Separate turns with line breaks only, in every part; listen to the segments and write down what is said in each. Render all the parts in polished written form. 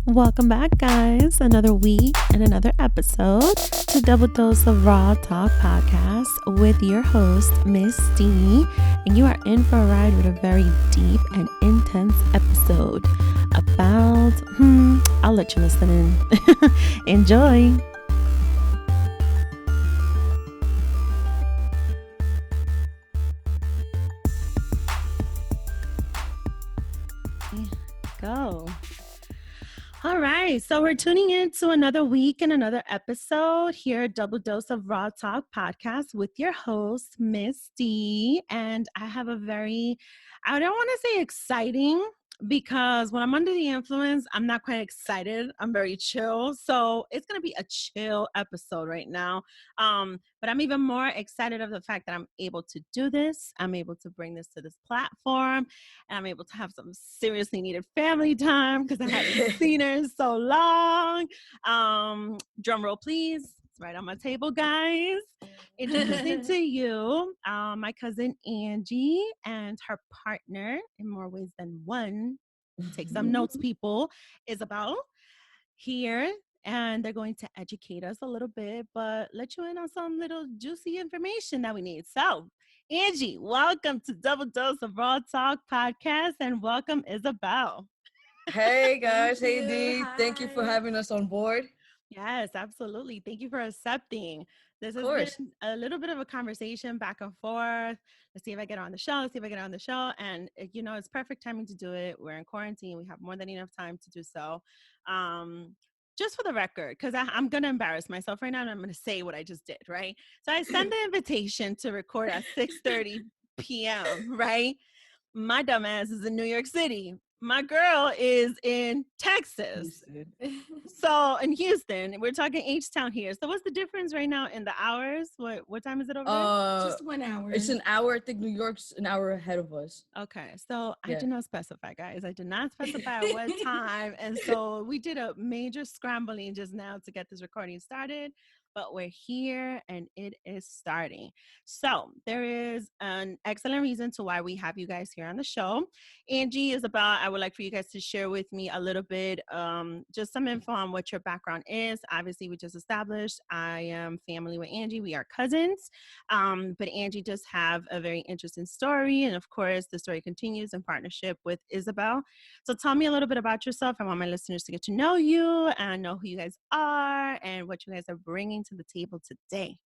Welcome back, guys. Another week and another episode to Double Dose of Raw Talk podcast with your host, Miss D. And you are in for a ride with a very deep and intense episode about, I'll let you listen in. Enjoy. Go. All right, so we're tuning in to another week and another episode here at Double Dose of Raw Talk podcast with your host, Miss D. And I have a very, I don't want to say exciting because when I'm under the influence, I'm not quite excited. I'm very chill. So it's going to be a chill episode right now. But I'm even more excited of the fact that I'm able to do this. I'm able to bring this to this platform. And I'm able to have some seriously needed family time because I haven't seen her in so long. Drum roll, please. It's right on my table, guys. Introducing to you my cousin Angie and her partner, in more ways than one. Take some notes, people. Isabel here. And they're going to educate us a little bit, but let you in on some little juicy information that we need. So, Angie, welcome to Double Dose of Raw Talk podcast, and welcome Isabel.
Hey guys, hey D.
Hi.
Thank you for having us on board.
Yes, absolutely. Thank you for accepting. This
Of
has been
course.
a little bit of a conversation back and forth. Let's see if I get on the show. Let's see if I get on the show. And, it's perfect timing to do it. We're in quarantine. We have more than enough time to do so. Just for the record, because I'm going to embarrass myself right now and I'm going to say what I just did, right? So I sent the invitation to record at 6:30 p.m., right? My dumbass is in New York City. My girl is in Texas. So in Houston, we're talking H-Town here. So what's the difference right now in the hours? What time is it over there?
Just 1 hour.
It's an hour. I think New York's an hour ahead of us.
Okay, so I
Yeah.
did not specify, guys. I did not specify at what time. And so we did a major scrambling just now to get this recording started, but we're here and it is starting. So there is an excellent reason to why we have you guys here on the show. Angie, Isabel, I would like for you guys to share with me a little bit, just some info on what your background is. Obviously, we just established I am family with Angie. We are cousins. But Angie does have a very interesting story. And of course, the story continues in partnership with Isabel. So tell me a little bit about yourself. I want my listeners to get to know you and know who you guys are and what you guys are bringing to the table today.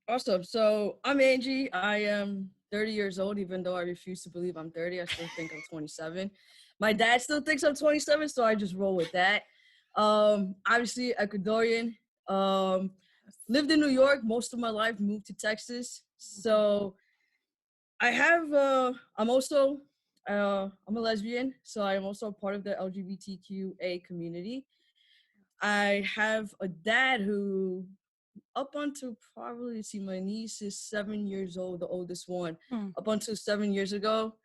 Awesome. So I'm Angie. I am 30 years old, even though I refuse to believe I'm 30. I still think I'm 27. My dad still thinks I'm 27, so I just roll with that. Obviously Ecuadorian. Lived in New York most of my life, moved to Texas. So I have I'm a lesbian, so I am also a part of the LGBTQA community. I have a dad who, up until probably, let's see, my niece is 7 years old, the oldest one.
Mm.
Up until 7 years ago,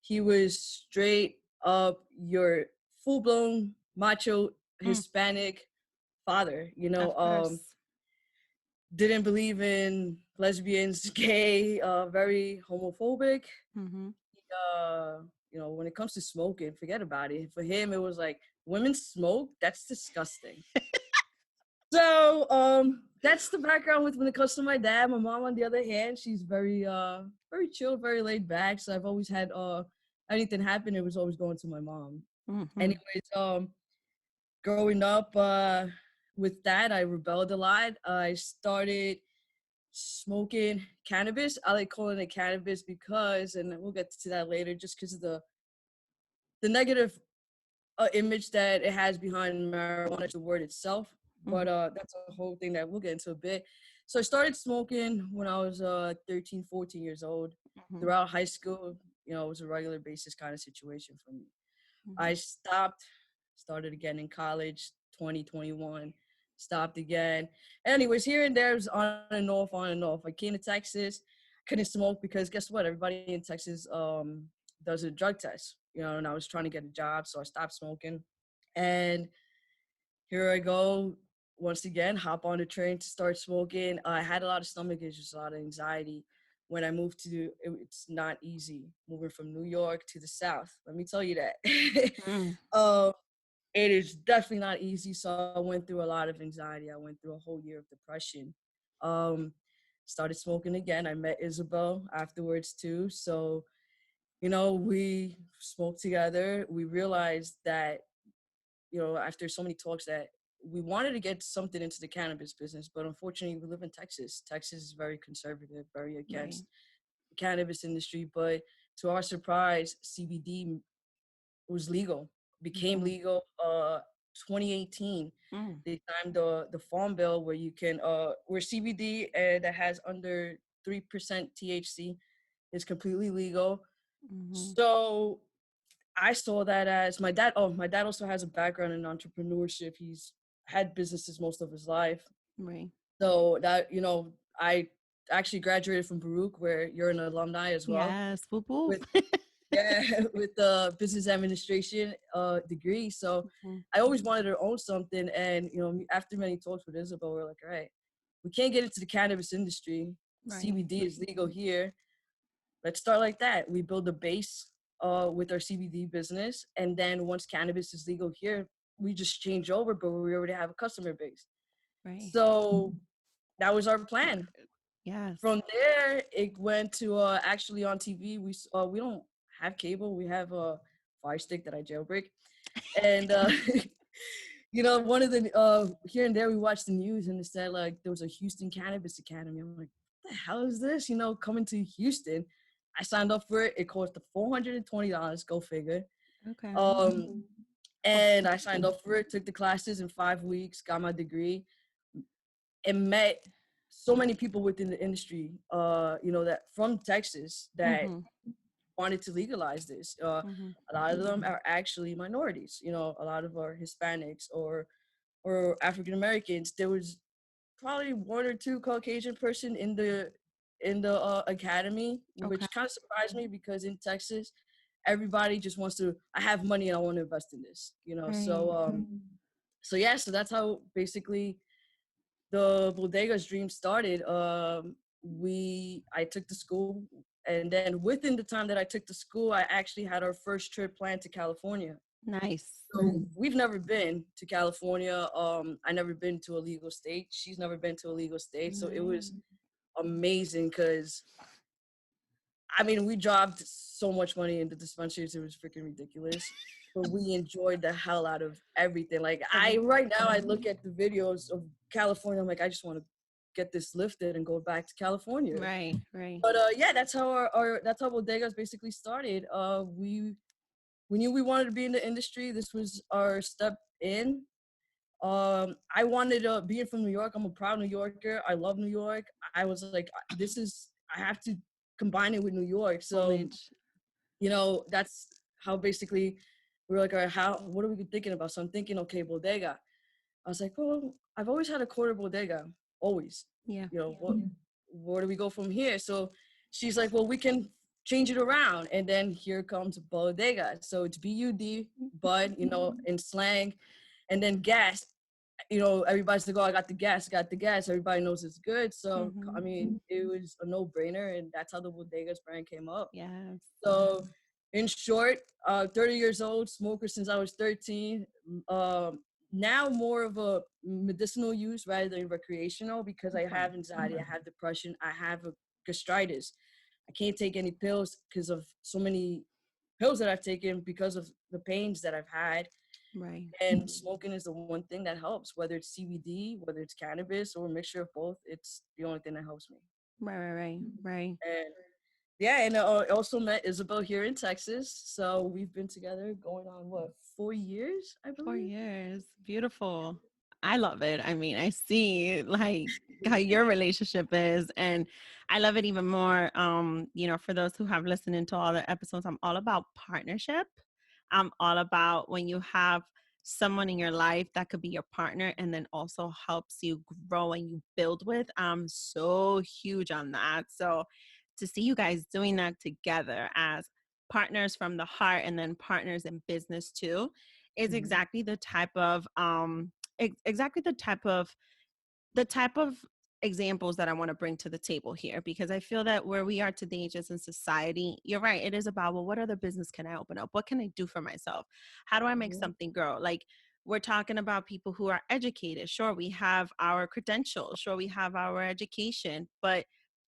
he was straight up your full blown macho Hispanic father.
Of course.
Didn't believe in lesbians, gay, very homophobic.
Mm-hmm.
uh when it comes to smoking, forget about it. For him, it was like, women smoke, that's disgusting. So that's the background with when it comes to my dad. My mom, on the other hand, she's very chill, very laid back. So I've always had anything happen, it was always going to my mom.
Mm-hmm.
Anyways, growing up with that, I rebelled a lot. I started smoking cannabis. I like calling it cannabis because, and we'll get to that later, just because of the negative image that it has behind marijuana, the word itself. But that's a whole thing that we'll get into a bit. So I started smoking when I was 13, 14 years old.
Mm-hmm.
Throughout high school, it was a regular basis kind of situation for me.
Mm-hmm.
I started again in college, 2021, stopped again. Anyways, here and there, it was on and off, on and off. I came to Texas, couldn't smoke because guess what? Everybody in Texas does a drug test, and I was trying to get a job, so I stopped smoking. And here I go, once again, hop on the train to start smoking. I had a lot of stomach issues, a lot of anxiety. When I moved it's not easy moving from New York to the South. Let me tell you that.
Mm.
it is definitely not easy. So I went through a lot of anxiety. I went through a whole year of depression. Um, Started smoking again. I met Isabel afterwards too. So, we smoked together. We realized that, after so many talks, that we wanted to get something into the cannabis business, but unfortunately we live in Texas. Texas is very conservative, very
Right.
against the cannabis industry. But to our surprise, CBD was legal, became
Mm-hmm.
legal 2018.
Mm.
They signed the farm bill where you can where CBD that has under 3% THC is completely legal.
Mm-hmm.
So I saw that as my dad. Oh, my dad also has a background in entrepreneurship. He's had businesses most of his life.
Right.
So that, I actually graduated from Baruch, where you're an alumni as well,
Yes. Boop boop.
with yeah, with the business administration degree. So
Mhm.
I always wanted to own something. And, after many talks with Isabel, we're like, all right, we can't get into the cannabis industry.
Right.
CBD is legal here. Let's start like that. We build a base with our CBD business. And then once cannabis is legal here, we just change over, but we already have a customer base.
Right.
So that was our plan.
Yes.
From there, it went to actually on TV. We don't have cable. We have a Fire Stick that I jailbreak, and one of the here and there we watched the news and it said like there was a Houston Cannabis Academy. I'm like, what the hell is this? Coming to Houston. I signed up for it. It cost $420. Go figure.
Okay.
Um,
Oh,
and I signed up for it. Took the classes in 5 weeks. Got my degree and met so many people within the industry, that from Texas that
mm-hmm.
wanted to legalize this.
Mm-hmm.
A lot of them are actually minorities. A lot of our Hispanics or African Americans. There was probably one or two Caucasian person in the academy,
Okay.
which kind of surprised me because in Texas, everybody just wants to. I have money and I want to invest in this.
Right.
So yeah, so that's how basically the Budegas dream started. I took the school, and then within the time that I took the school, I actually had our first trip planned to California.
Nice.
So we've never been to California. I never been to a legal state. She's never been to a legal state. So it was
Nice.
amazing because I mean, we dropped so much money into dispensaries. It was freaking ridiculous. But we enjoyed the hell out of everything. Like right now, I look at the videos of California. I'm like, I just want to get this lifted and go back to California.
Right. Right.
But yeah, that's how that's how Bodegas basically started. We knew we wanted to be in the industry. This was our step in. I wanted to being from New York. I'm a proud New Yorker. I love New York. I was like, I have to combine it with New York. So,
Knowledge.
that's how basically we were like, all right, what are we thinking about? So I'm thinking, okay, bodega. I was like, oh, I've always had a quarter bodega, always.
Yeah.
Where do we go from here? So she's like, well, we can change it around. And then here comes bodega. So it's BUD, bud, in slang, and then gas. Everybody's like, oh, I got the gas, Everybody knows it's good. So, I
Mm-hmm.
mean, it was a no-brainer, and that's how the Bodegas brand came up.
Yes.
So, in short, 30 years old, smoker since I was 13. Um, Now more of a medicinal use rather than recreational because I
Right.
have anxiety, I have depression, I have a gastritis. I can't take any pills because of so many pills that I've taken because of the pains that I've had.
Right.
And smoking is the one thing that helps, whether it's CBD, whether it's cannabis, or a mixture of both. It's the only thing that helps me.
Right. Right. Right. Right.
And yeah, and I also met Isabel here in Texas. So we've been together going on what, 4 years, I
4
believe.
years. Beautiful. I love it. I mean, I see like how your relationship is, and I love it even more. For those who have listened into all the episodes, I'm all about partnership. I'm all about when you have someone in your life that could be your partner and then also helps you grow and you build with. I'm so huge on that. So to see you guys doing that together as partners from the heart and then partners in business too is
Mhm.
exactly the type of exactly the type of examples that I want to bring to the table here, because I feel that where we are today, just in society, you're right. It is about, well, what other business can I open up? What can I do for myself? How do I make something grow? Like, we're talking about people who are educated. Sure, we have our credentials. Sure, we have our education, but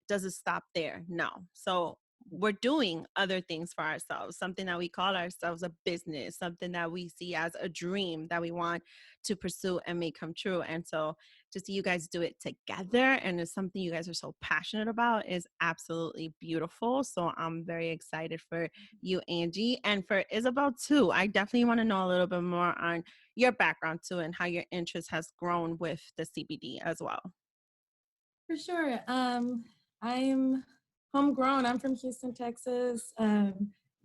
does it stop there? No. So we're doing other things for ourselves, something that we call ourselves a business, something that we see as a dream that we want to pursue and make come true. And so to see you guys do it together, and it's something you guys are so passionate about, is absolutely beautiful. So I'm very excited for you, Angie, and for Isabel too. I definitely want to know a little bit more on your background too, and how your interest has grown with the CBD as well.
For sure. I'm homegrown. I'm from Houston, Texas.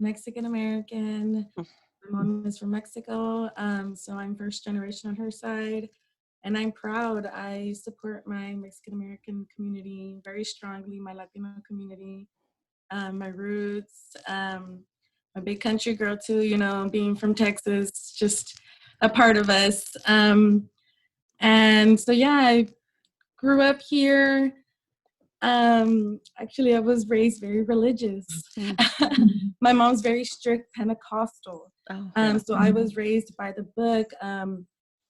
Mexican American. My mom is from Mexico, so I'm first generation on her side. And I'm proud. I support my Mexican American community very strongly, my Latino community, my roots. I'm a big country girl too, you know, being from Texas, just a part of us. And so, yeah, I grew up here. Actually, I was raised very religious. My mom's very strict Pentecostal. So I was raised by the book.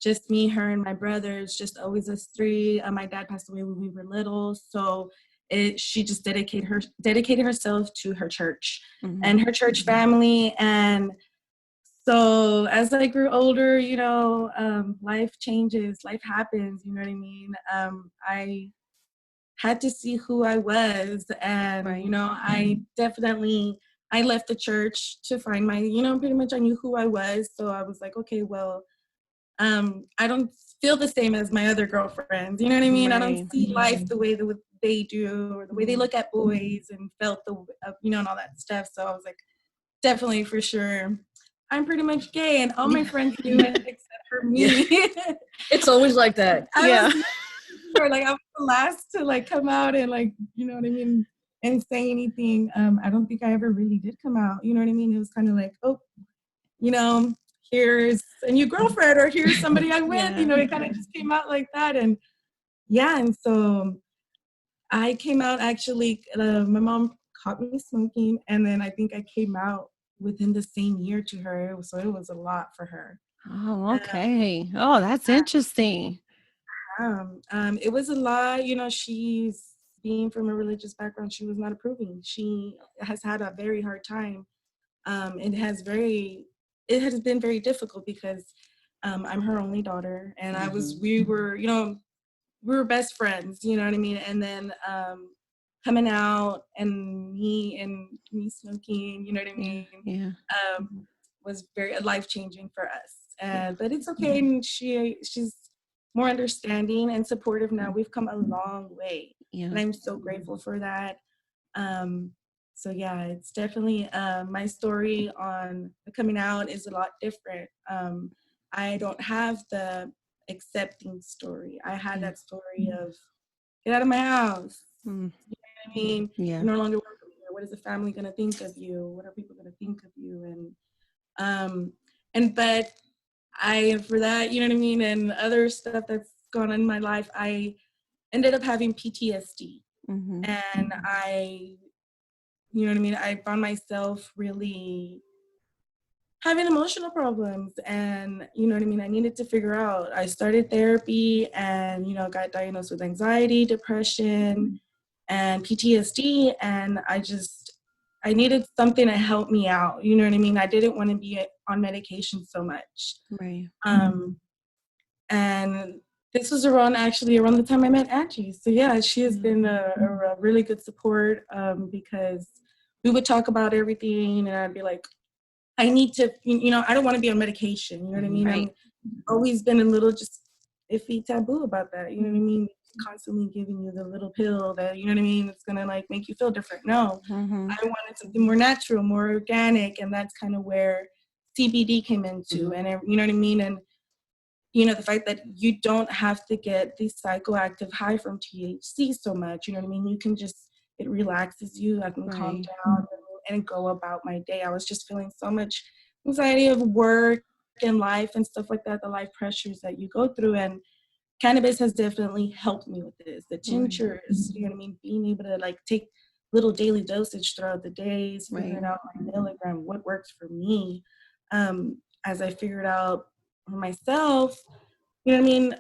Just me, her, and my brothers, just always us three. My dad passed away when we were little, so she just dedicated herself to her church and her church family. And so as I grew older, you know, life changes, life happens. You know what I mean? I had to see who I was, and you know, I left the church to find my, you know, pretty much I knew who I was. So I was like, okay, well, I don't feel the same as my other girlfriends, you know what I mean? I don't see life the way that they do, or the way they look at boys, and felt the, you know, and all that stuff. So I was like, definitely, for sure, I'm pretty much gay, and all my friends knew it except for me.
It's always like that.
I was the last to like come out and, like, you know what I mean, and say anything. I don't think I ever really did come out. You know what I mean? It was kind of like, oh, you know, here's a new girlfriend, or here's somebody I'm with. You know, it kind of just came out like that. And yeah, and so I came out actually. My mom caught me smoking, and then I think I came out within the same year to her. So it was a lot for her.
Oh, okay. Oh, that's interesting.
It was a lot. You know, she's being from a religious background. She was not approving. She has had a very hard time. It has been very difficult because I'm her only daughter, and we were best friends, you know what I mean? And then coming out and me smoking, you know what I mean? Was very life-changing for us. But it's okay, and she's more understanding and supportive now. We've come a long way, and I'm so grateful for that. So yeah, it's definitely my story on coming out is a lot different. I don't have the accepting story. I had that story of get out of my house. You know what I mean? You're no longer welcome here. What is the family gonna think of you? What are people gonna think of you? But for that, you know what I mean, and other stuff that's gone on in my life, I ended up having PTSD, and you know what I mean, I found myself really having emotional problems, and you know what I mean, I needed to figure out. I started therapy, and you know, got diagnosed with anxiety, depression, and PTSD, and I needed something to help me out. You know what I mean? I didn't want to be on medication so much. And this was around the time I met Angie. So yeah, she has been a really good support, because we would talk about everything, and I'd be like, I need to, you know, I don't want to be on medication. You know what I mean? I've always been a little just iffy taboo about that. You know what I mean? Constantly giving you the little pill that, you know what I mean, it's gonna like make you feel different. No, I wanted something more natural, more organic, and that's kind of where CBD came into. And you know what I mean? And you know, the fact that you don't have to get the psychoactive high from THC so much. You know what I mean? You can just, it relaxes you. I can calm down and go about my day. I was just feeling so much anxiety of work and life and stuff like that, the life pressures that you go through. And cannabis has definitely helped me with this. The tinctures, you know what I mean? Being able to like take little daily dosage throughout the days, figuring out my milligram, what works for me. As I figured out for myself, you know what I mean?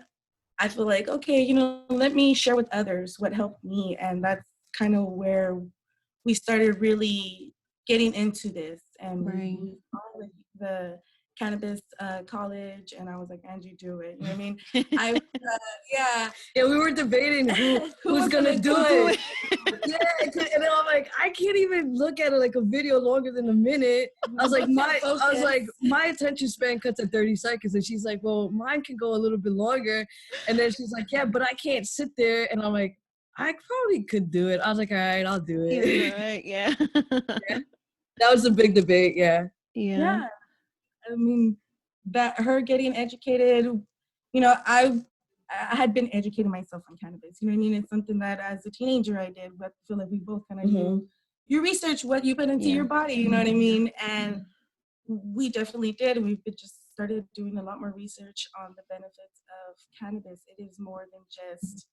I feel like, okay, you know, let me share with others what helped me. And that's kind of where we started really getting into this. And we found the cannabis college, and I was like, Angie, do it. You know what I mean? Yeah.
Yeah, we were debating who's gonna do it. Yeah, and then I'm like, I can't even look at it like a video longer than a minute. I was like, my attention span cuts at 30 seconds, and she's like, well, mine can go a little bit longer. And then she's like, yeah, but I can't sit there. And I'm like, I probably could do it. I was like, all right, I'll do it.
Yeah.
Yeah. That was a big debate. Yeah.
I mean, that her getting educated, you know, I had been educating myself on cannabis. You know what I mean? It's something that as a teenager I did, but I feel like we both kind of do. You research what you put into your body, you know what I mean? And we definitely did. We've just started doing a lot more research on the benefits of cannabis. It is more than just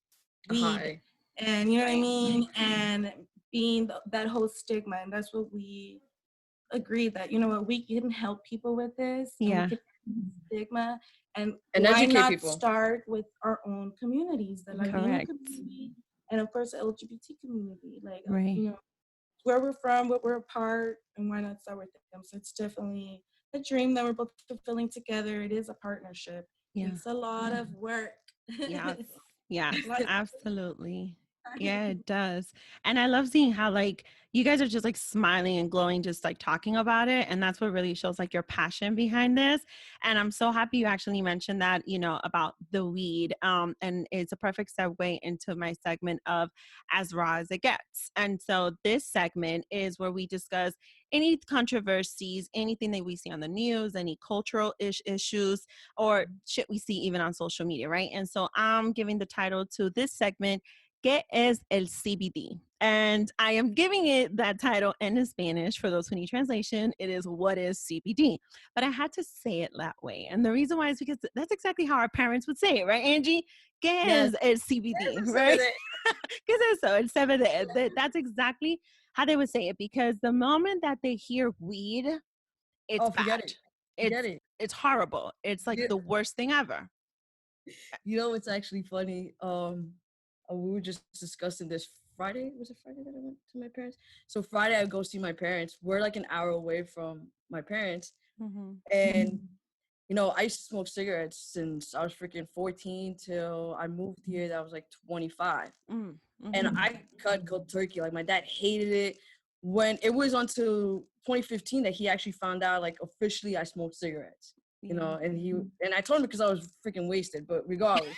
weed. And you know what I mean? And being that whole stigma, and that's what we agreed that, you know what, we can help people with this. And we can stigma, and why not people start with our own communities, the Latino community, and of course the LGBT community, like you know, where we're from, what we're a part, and why not start with them. So it's definitely a dream that we're both fulfilling together. It is a partnership. It's a lot of work.
Yeah, absolutely. Yeah, it does. And I love seeing how like you guys are just like smiling and glowing, just like talking about it. And that's what really shows like your passion behind this. And I'm so happy you actually mentioned that, you know, about the weed. And it's a perfect segue into my segment of As Raw as It Gets. And so this segment is where we discuss any controversies, anything that we see on the news, any cultural issues, or shit we see even on social media, right? And so I'm giving the title to this segment, ¿Qué es el CBD? And I am giving it that title in Spanish. For those who need translation, it is what is CBD? But I had to say it that way. And the reason why is because that's exactly how our parents would say it, right, Angie? ¿Qué es el CBD? Right? ¿Qué es eso? El CBD. That's exactly how they would say it, because the moment that they hear weed, it's bad. It's horrible. It's like the worst thing ever.
You know what's actually funny? We were just discussing this Friday. Was it Friday that I went to my parents? So Friday I go see my parents. We're like an hour away from my parents. And you know, I used to smoke cigarettes since I was freaking 14 till I moved here. That was like 25. And I cut cold turkey. Like my dad hated it. When it was until 2015 that he actually found out, like officially I smoked cigarettes. You know, and I told him because I was freaking wasted, but regardless.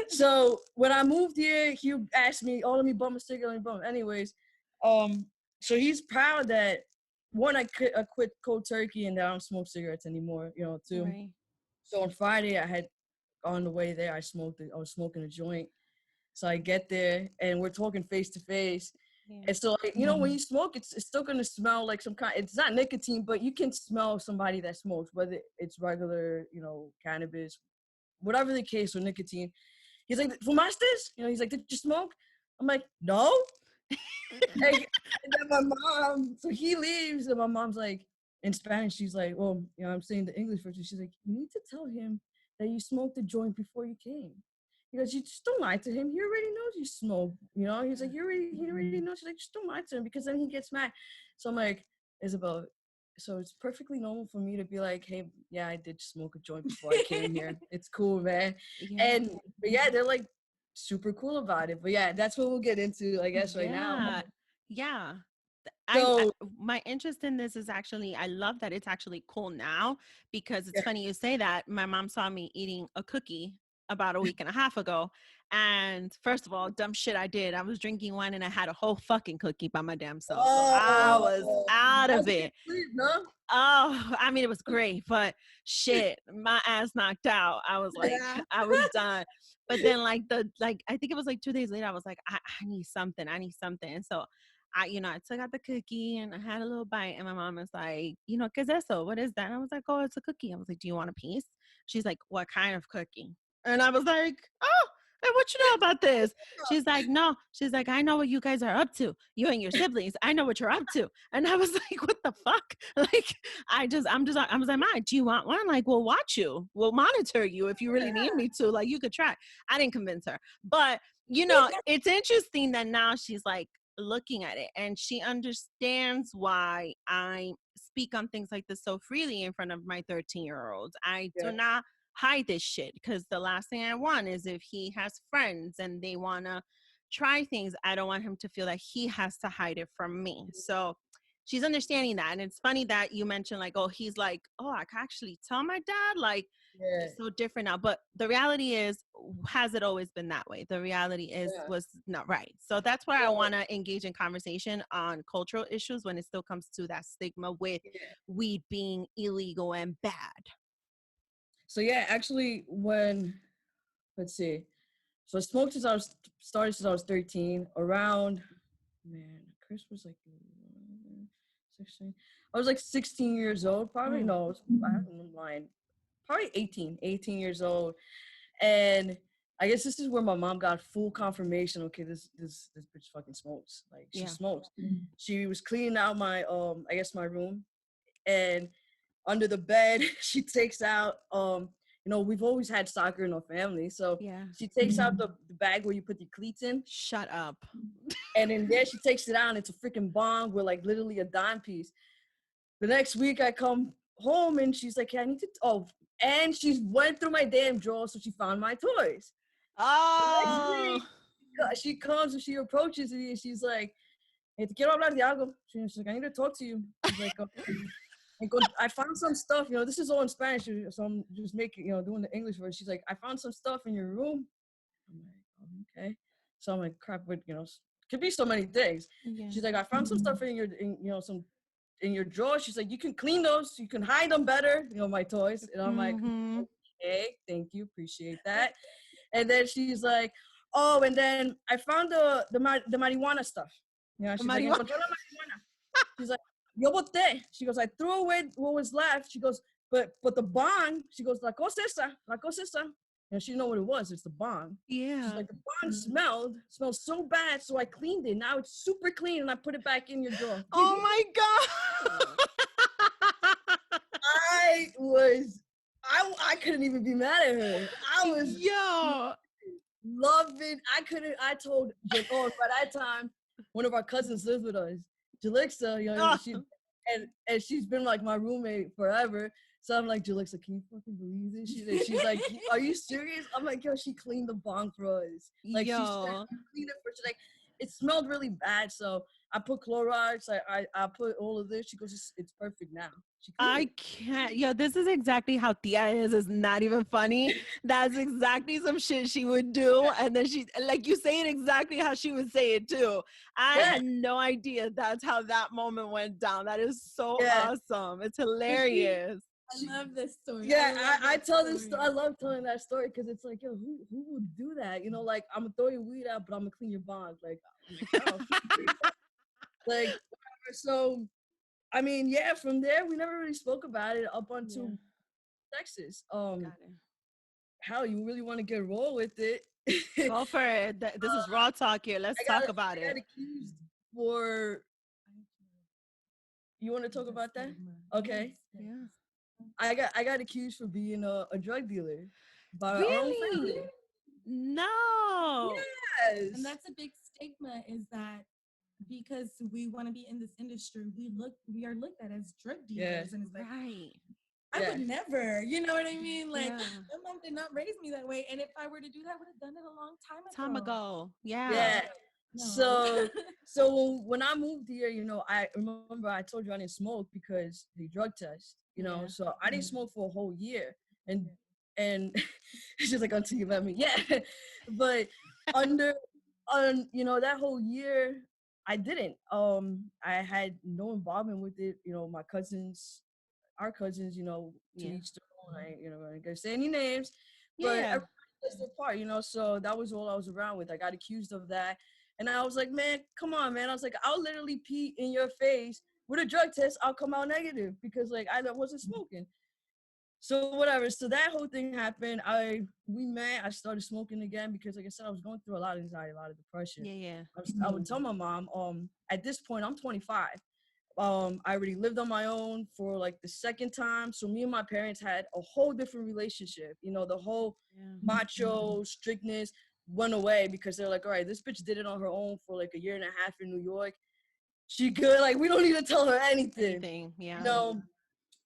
So when I moved here, he asked me, "Oh, let me bum a cigarette, let me bum." Anyways, so he's proud that one, I quit cold turkey and that I don't smoke cigarettes anymore. You know, too. So on Friday, I had on the way there, I was smoking a joint. So I get there and we're talking face to face. And so, like, you know, when you smoke, it's still going to smell like some kind, it's not nicotine, but you can smell somebody that smokes, whether it's regular, you know, cannabis, whatever the case, or nicotine. He's like, "Fumastes?" You know, he's like, "Did you smoke?" I'm like, "No." and then my mom, so he leaves, and my mom's like, in Spanish, she's like, "Well, you know, I'm saying the English version." She's like, "You need to tell him that you smoked a joint before you came." Because you just don't lie to him. He already knows you smoke. You know, he's like, he already knows. She's like, just don't lie to him, because then he gets mad. So I'm like, Isabel, so it's perfectly normal for me to be like, "Hey, yeah, I did smoke a joint before I came here. It's cool, man." But yeah, they're like super cool about it. But yeah, that's what we'll get into, I guess, right now.
Yeah.
So
my interest in this is actually, I love that it's actually cool now, because it's funny you say that. My mom saw me eating a cookie about a week and a half ago. And first of all, dumb shit I did. I was drinking wine and I had a whole fucking cookie by my damn self. So I was out of it. Oh, I mean, it was great, but shit, my ass knocked out. I was like, I was done. But then I think it was like 2 days later, I was like, I need something. And so I took out the cookie and I had a little bite, and my mom was like, ¿Qué es eso? What is that? And I was like, oh, it's a cookie. I was like, do you want a piece? She's like, what kind of cookie? And I was like, oh, and what you know about this? She's like, no. She's like, I know what you guys are up to. You and your siblings. I know what you're up to. And I was like, what the fuck? Like, I was like, Ma, do you want one? Like, we'll watch you. We'll monitor you if you really need me to. Like, you could try. I didn't convince her. But, it's interesting that now she's like looking at it and she understands why I speak on things like this so freely in front of my 13-year-olds. I do not hide this shit because the last thing I want is if he has friends and they want to try things, I don't want him to feel like he has to hide it from me. So she's understanding that. And it's funny that you mentioned like, oh, he's like, oh, I can actually tell my dad, like, it's so different now. But the reality is, has it always been that way? The reality is was not right. So that's why I want to engage in conversation on cultural issues when it still comes to that stigma with weed being illegal and bad.
So yeah, actually, let's see, so I smoked started since I was 13. Around, man, Chris was like 16. I was like 16 years old, probably. No, I have no mind. Probably 18 years old, and I guess this is where my mom got full confirmation. Okay, this bitch fucking smokes. Like she smokes. She was cleaning out my I guess my room, and under the bed she takes out we've always had soccer in our family, so she takes out the bag where you put the cleats in.
Shut up.
And in there she takes it out and it's a freaking bong with like literally a dime piece. The next week I come home and she's like, hey, I need to and she went through my damn drawer, so she found my toys.
Oh,
she comes and she approaches me and she's like, hey, te quiero hablar de algo. She's like, I need to talk to you. She's like, I found some stuff, this is all in Spanish, so I'm just making, doing the English version. She's like, I found some stuff in your room. I'm like, oh, okay. So I'm like, crap, but, could be so many things. Yeah. She's like, I found some stuff in your drawer. She's like, you can clean those, you can hide them better, my toys. And I'm like, okay, thank you, appreciate that. And then she's like, oh, and then I found the Mari-Juana stuff. She's like, she's like, yo boté. She goes, I threw away what was left. She goes, but the bong, she goes, la cosa esa. And she didn't know what it was. It's the bong.
Yeah.
She's like, the bong smelled so bad, so I cleaned it. Now it's super clean, and I put it back in your drawer.
Oh my God.
I couldn't even be mad at her. I was loving. I told, by that time, one of our cousins lived with us. Jalixa, and she's been like my roommate forever. So I'm like, Jalixa, can you fucking believe this? She's like, are you serious? I'm like, yo, she cleaned the bong for us. Like, she cleaned it for us. Like, it smelled really bad, so I put Clorox. I put all of this. She goes, it's perfect now.
I can't. Yo, this is exactly how Tia is. It's not even funny. That's exactly some shit she would do. And then she, like, you say it exactly how she would say it too. I had no idea that's how that moment went down. That is so awesome. It's hilarious.
I love this story.
Yeah, I tell this. I love telling that story because it's like, yo, who would do that? Like, I'm gonna throw your weed out, but I'm gonna clean your bong. Like, oh, like whatever. So, I mean, from there we never really spoke about it up until Texas. How you really want to get roll with it?
Go for it. This is raw talk here. Let's talk about it.
I got accused for. You want to talk about that? Okay.
Yeah.
I got accused for being a drug dealer by
our
own family.
No.
Yes.
And that's a big stigma, is that because we want to be in this industry, we are looked at as drug dealers. And it's like, I would never, you know what I mean? Like, my mom did not raise me that way. And if I were to do that, I would have done it a long time ago.
Yeah.
No. So when I moved here, I remember I told you I didn't smoke because the drug test, so I didn't smoke for a whole year. And it's just like, until you let me. Yeah. But that whole year, I didn't. I had no involvement with it. Our cousins, to each their own. I ain't gonna say any names, but everybody does their part, so that was all I was around with. I got accused of that. And I was like, man, come on, man. I was like, I'll literally pee in your face with a drug test. I'll come out negative because, like, I wasn't smoking. So whatever. So that whole thing happened. We met. I started smoking again because, like I said, I was going through a lot of anxiety, a lot of depression.
Yeah.
I would tell my mom, at this point, I'm 25. I already lived on my own for like the second time. So me and my parents had a whole different relationship. You know, the whole macho strictness went away because they're like, all right, this bitch did it on her own for like a year and a half in New York. She good. Like, we don't need to tell her anything.
Yeah.
You know,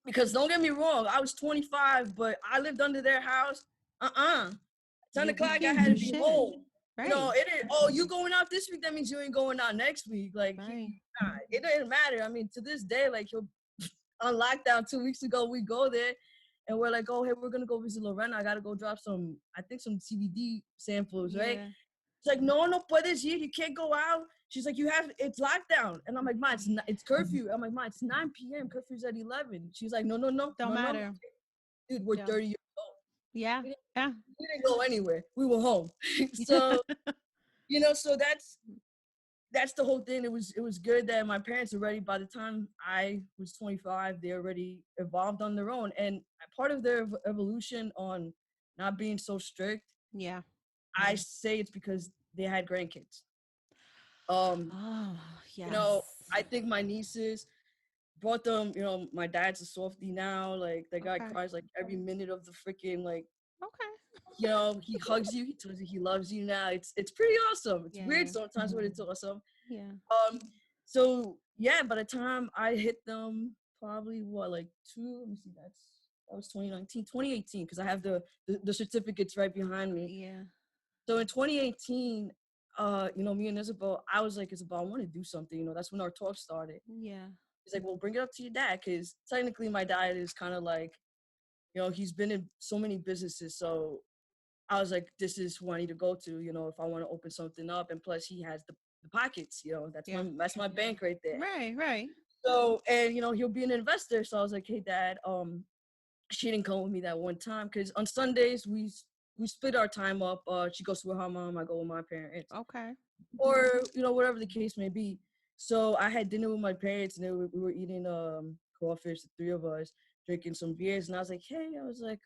because don't get me wrong, I was 25, but I lived under their house. 10
We
o'clock, I
can't
had
do
to be
shit.
home.
Right.
You know, it didn't, oh, you going out this week, that means you ain't going out next week. Like,
Right.
it didn't matter. I mean, to this day, like, he'll on lockdown 2 weeks ago, we go there and we're like, oh, hey, we're gonna go visit Lorena. I gotta go drop some CBD samples, right?
Yeah.
It's like, no puedes ir. You can't go out. She's like, it's lockdown. And I'm like, Ma, it's curfew. I'm like, Ma, it's 9 p.m. Curfew's at 11. She's like, no.
Don't matter.
Dude, we're 30 years old.
Yeah. Yeah.
We didn't go anywhere. We were home. So, you know, so that's the whole thing. It was good that my parents already, by the time I was 25, they already evolved on their own. And part of their evolution on not being so strict,
Yeah.
I say it's because they had grandkids.
Oh, yes.
You know, I think my nieces brought them, you know, my dad's a softie now. Like, the guy cries like every minute of the freaking, like, you know, he hugs you, he tells you he loves you now. It's pretty awesome. It's weird sometimes, but it's awesome.
Yeah.
So yeah, by the time I hit them, probably let me see, that was 2018, because I have the certificates right behind me.
Yeah.
So in 2018, you know, me and Isabel, I was like, Isabel, I want to do something. You know, that's when our talk started.
Yeah.
He's like, well, bring it up to your dad, because technically my dad is kind of like, you know, he's been in so many businesses. So I was like, this is who I need to go to, you know, if I want to open something up. And plus he has the pockets, you know, that's my bank right there.
Right.
So, and, you know, he'll be an investor. So I was like, hey, Dad, she didn't come with me that one time, because on Sundays we split our time up. She goes with her mom, I go with my parents.
Okay.
Or, you know, whatever the case may be. So I had dinner with my parents, and we were eating crawfish, the three of us, drinking some beers. And I was like, hey, I was like,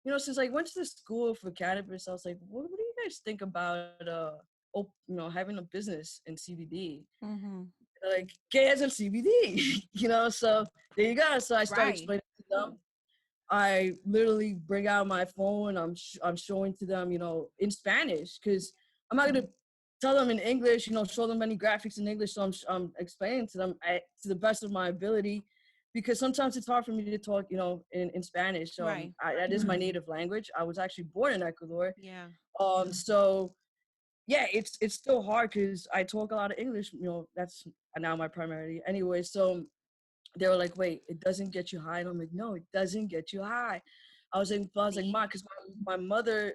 you know, since I went to school for cannabis, I was like, what do you guys think about, you know, having a business in CBD?
Mm-hmm.
Like, ¿qué es el CBD? You know, so there you go. So I started explaining to them. I literally bring out my phone. I'm showing to them, you know, in Spanish, because I'm not gonna tell them in English. You know, show them any graphics in English. So I'm explaining to them to the best of my ability, because sometimes it's hard for me to talk, you know, in Spanish. That is my native language. I was actually born in Ecuador.
Yeah.
So yeah, it's still hard because I talk a lot of English. You know, that's now my primarily anyway. So they were like, wait, it doesn't get you high. And I'm like, no, it doesn't get you high. I was like, Ma, because my mother,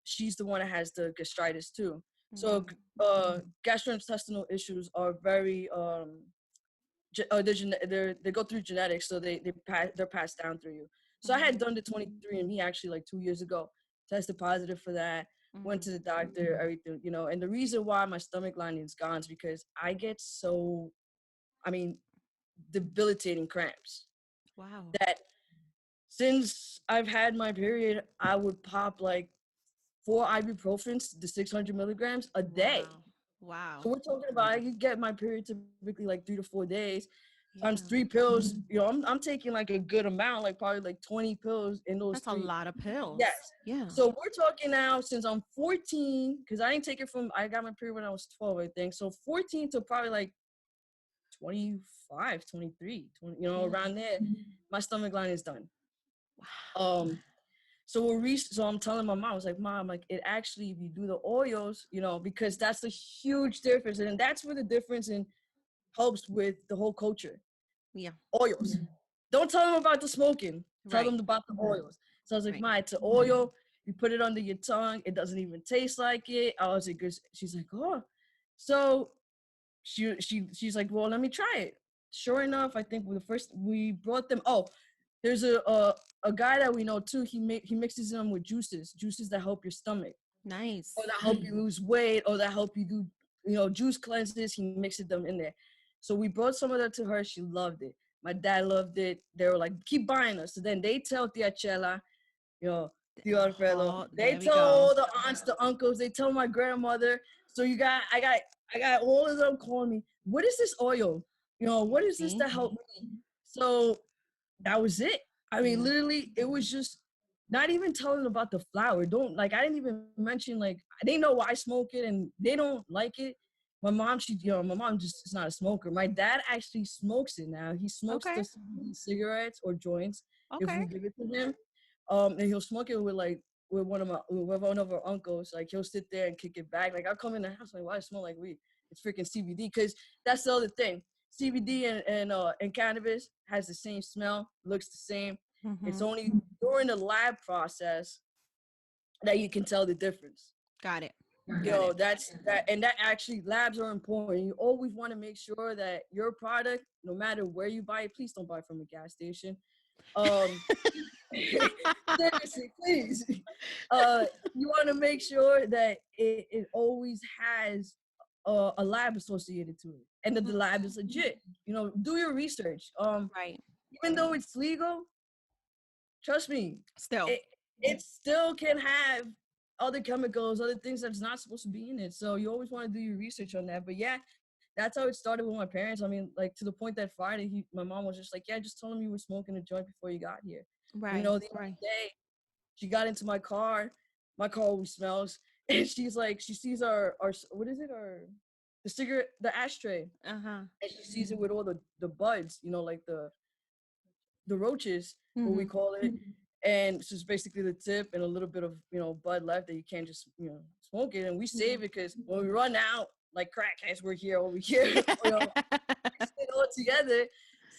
she's the one that has the gastritis too. So gastrointestinal issues are very, they go through genetics, so they're passed down through you. So I had done the 23andMe actually like 2 years ago, tested positive for that, went to the doctor, everything, you know. And the reason why my stomach lining is gone is because I get debilitating cramps.
Wow.
That since I've had my period, I would pop like 4 ibuprofens, the 600 milligrams a day.
Wow.
So we're talking about, I could get my period typically like 3 to 4 days. Times 3 pills, you know, I'm taking like a good amount, like probably like 20 pills in those.
That's a lot of pills.
Yes.
Yeah.
So we're talking now since I'm 14, because I didn't take it I got my period when I was 12, I think. So 14 to probably like 25, 23, 20, you know, around there, my stomach line is done.
Wow.
So I'm telling my mom, I was like, Mom, like, it actually, if you do the oils, you know, because that's the huge difference. And that's where the difference in helps with the whole culture.
Yeah.
Oils. Don't tell them about the smoking. Tell them about the oils. So I was like, Ma, it's an oil. You put it under your tongue. It doesn't even taste like it. I was like, she's like, oh. So she's like, well, let me try it. Sure enough, I think we brought them. Oh, there's a guy that we know too. He mixes them with juices that help your stomach.
Nice.
Or that help you lose weight, or that help you do, you know, juice cleanses. He mixes them in there. So we brought some of that to her. She loved it. My dad loved it. They were like, keep buying us. So then they tell Tia Chela, you know, Tio Alfredo. They
There we
tell
go.
all the aunts, the uncles. They tell my grandmother. So I got all of them calling me. What is this oil? You know, what is this
See?
to help me? So that was it. I mean,
Yeah.
literally, it was just not even telling about the flower. I didn't even mention, like, they know why I smoke it and they don't like it. My mom just is not a smoker. My dad actually smokes it now. He smokes
Okay.
the CBD cigarettes or joints if
Okay.
we give it to him. And he'll smoke it with one of our uncles. Like, he'll sit there and kick it back. Like, I'll come in the house like, why does it smell like weed? It's freaking CBD. Because that's the other thing. CBD and cannabis has the same smell, looks the same. It's
Mm-hmm.
only during the lab process that you can tell the difference.
Got it.
You know, that's that, and that actually labs are important. You always want to make sure that your product, no matter where you buy it, please don't buy it from a gas station. Um, seriously, please. You want to make sure that it always has a lab associated to it, and that the lab is legit. You know, do your research.
Right.
Even though it's legal, trust me,
Still.
it still can have other chemicals, other things that's not supposed to be in it. So you always want to do your research on that. But yeah, that's how it started with my parents. I mean, like, to the point that Friday, my mom was just like, yeah, just tell him you were smoking a joint before you got here. You
Right.
know, the other
Right.
day, she got into my car always smells, and she's like, she sees our what is it, the cigarette, the ashtray,
Uh-huh.
and she sees it with all the buds, you know, like the roaches, what we
Mm-hmm.
call it. And it's just basically the tip and a little bit of, you know, bud left that you can't just, you know, smoke it. And we save it because when we run out, like crackheads, we're here over here. You know, we sit all together.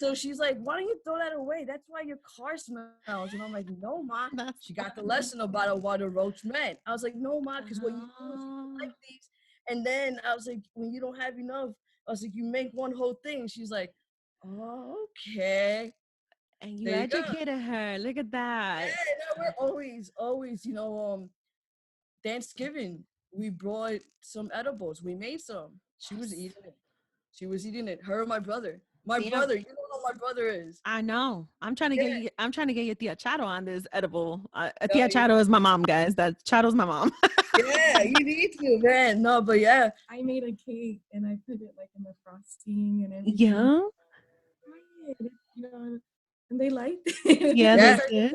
So she's like, why don't you throw that away? That's why your car smells. And I'm like, no, Ma.
That's
She got the lesson about what a roach meant. I was like, no, Ma, because what you do is you
oh.
like these. And then I was like, when you don't have enough, I was like, you make one whole thing. She's like, oh, okay.
And you
There you go.
educated her. Look at that.
Yeah, no, we're always, you know, Thanksgiving, we brought some edibles. We made some. She was
Yes.
eating it. She was eating it. Her and my brother. My
See,
brother, you don't know who my brother is.
I know. I'm trying to
Yeah,
get you. I'm trying to get your Tia Chato on this edible.
no,
Tia Chato is my mom, guys. That Chato's my mom.
yeah, you need to, man. No, but yeah.
I made a cake and I put it like in the frosting and everything.
Yeah.
You know, and they liked it.
Yeah,
They
they
Yeah.
started
did.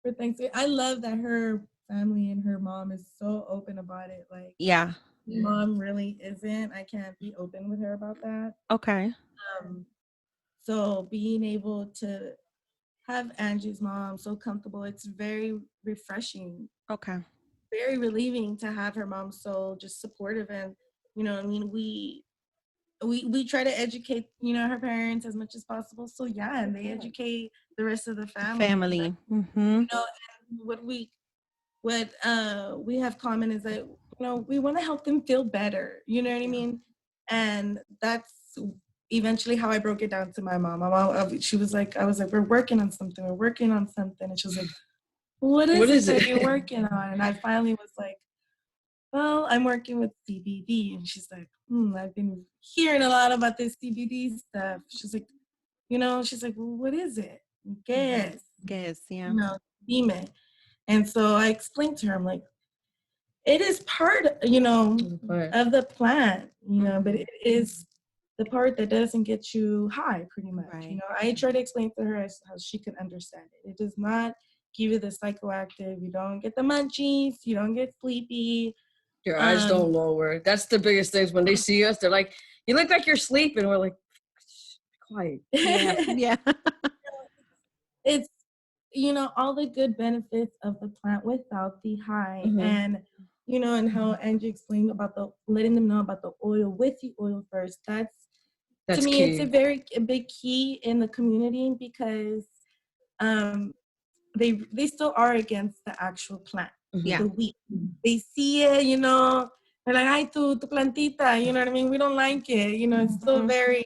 for Thanksgiving. I love that her family and her mom is so open about it. Like,
Yeah.
mom really isn't. I can't be open with her about that.
Okay.
Um, so being able to have Angie's mom so comfortable, it's very refreshing,
Okay.
very relieving to have her mom so just supportive. And you know, I mean, we try to educate, you know, her parents as much as possible. So yeah, and they educate the rest of the family.
Family. Mm-hmm.
You know, and what we have common is that, you know, we want to help them feel better. You know what I mean? And that's eventually how I broke it down to my mom. My mom, she was like, I was like, we're working on something. We're working on something. And she was like, what
What
is
is
it
it?
that you're working on? And I finally was like, well, I'm working with CBD. And she's like, I've been hearing a lot about this CBD stuff. She's like, you know, she's like, well, what is it? Guess,
Guess. Yeah.
you know, dime. And so I explained to her, I'm like, it is part, you know, of the plant, you know, but it is the part that doesn't get you high, pretty much.
Right.
You know, I try to explain to her as how she can understand it. It does not give you the psychoactive. You don't get the munchies. You don't get sleepy.
Your eyes don't lower. That's the biggest thing. When they see us, they're like, you look like you're sleeping. We're like, be quiet.
Yeah. Yeah.
It's, you know, all the good benefits of the plant without the high. And, you know, and how Angie explained about the letting them know about the oil with the oil first. That's to me,
key.
It's a big key in the community because they still are against the actual plant,
Yeah.
the wheat. They see it, you know, they're like, ay, tu plantita, you know what I mean? We don't like it, you know, it's still very,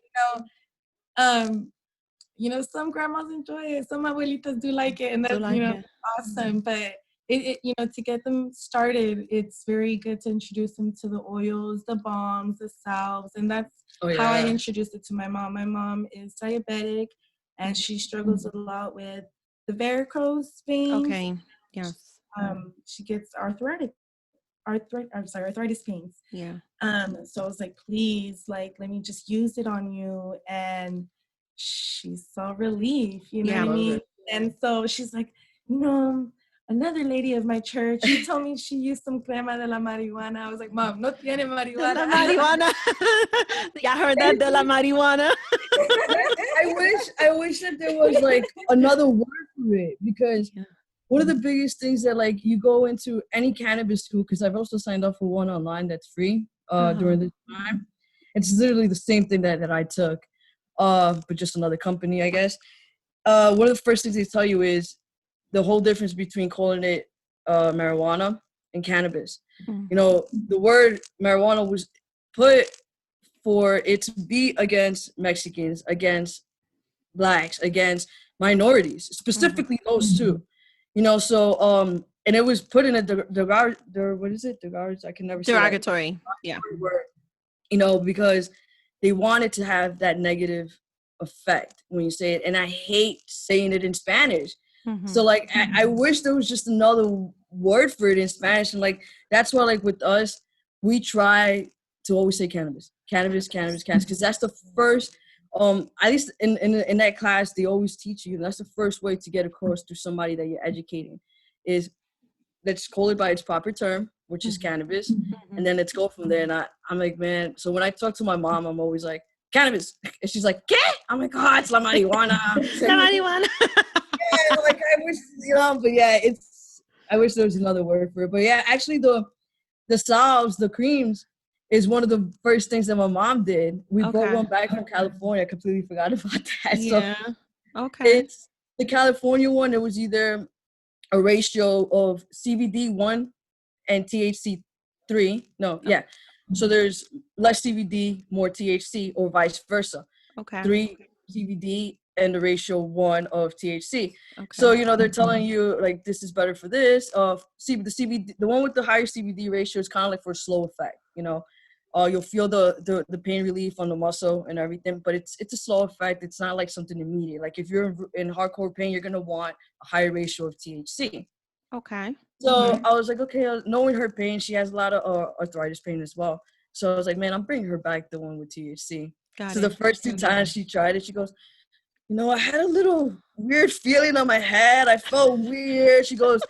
you know, some grandmas enjoy it, some abuelitas do like it, and that's, you know, awesome. But to get them started, it's very good to introduce them to the oils, the balms, the salves, and that's how I introduced it to my mom. My mom is diabetic, and she struggles a lot with the varicose veins.
Okay. Yes.
She gets arthritis pains.
Yeah.
So I was like, please, like, let me just use it on you. And she saw relief, you know what I mean? And so she's like, another lady of my church, she told me she used some crema de la marihuana. I was like, Mom, no tiene marihuana.
De la marihuana. Yeah, I heard that, de la marihuana.
I wish that there was like another word for it, because one of the biggest things that like you go into any cannabis school, because I've also signed up for one online that's free during this time. It's literally the same thing that I took, but just another company, I guess. One of the first things they tell you is the whole difference between calling it marijuana and cannabis. You know, the word marijuana was put for it to be against Mexicans, against Blacks, against minorities, specifically those two. You know, so and it was put in a what is it? I can never say
derogatory. Yeah.
Word, you know, because they wanted to have that negative effect when you say it, and I hate saying it in Spanish. So like I wish there was just another word for it in Spanish, and like that's why like with us we try to always say cannabis, because that's the first at least in that class they always teach you, that's the first way to get across to somebody that you're educating, is let's call it by its proper term, which is cannabis, and then let's go from there. And I'm like, man, so when I talk to my mom, I'm always like, cannabis, and she's like, ¿qué? I'm like, oh, it's la marihuana.
La marihuana.
Yeah, like I wish, but yeah, I wish there was another word for it. But yeah, actually the salves, the creams is one of the first things that my mom did. We brought one back from California. I completely forgot about that.
Yeah.
So it's the California one. It was either a ratio of CBD1 and THC3. So there's less CBD, more THC, or vice versa. 3 CBD and the ratio 1 of THC. So, you know, they're telling you like this is better for this. The CBD, the one with the higher CBD ratio is kind of like for a slow effect, you know. You'll feel the pain relief on the muscle and everything, but it's a slow effect. It's not like something immediate. Like if you're in hardcore pain, you're gonna want a higher ratio of THC. So I was like, okay, knowing her pain, she has a lot of arthritis pain as well. So I was like, man, I'm bringing her back the one with THC. The first 2 times she tried it, she goes, you know, I had a little weird feeling on my head. I felt weird. She goes,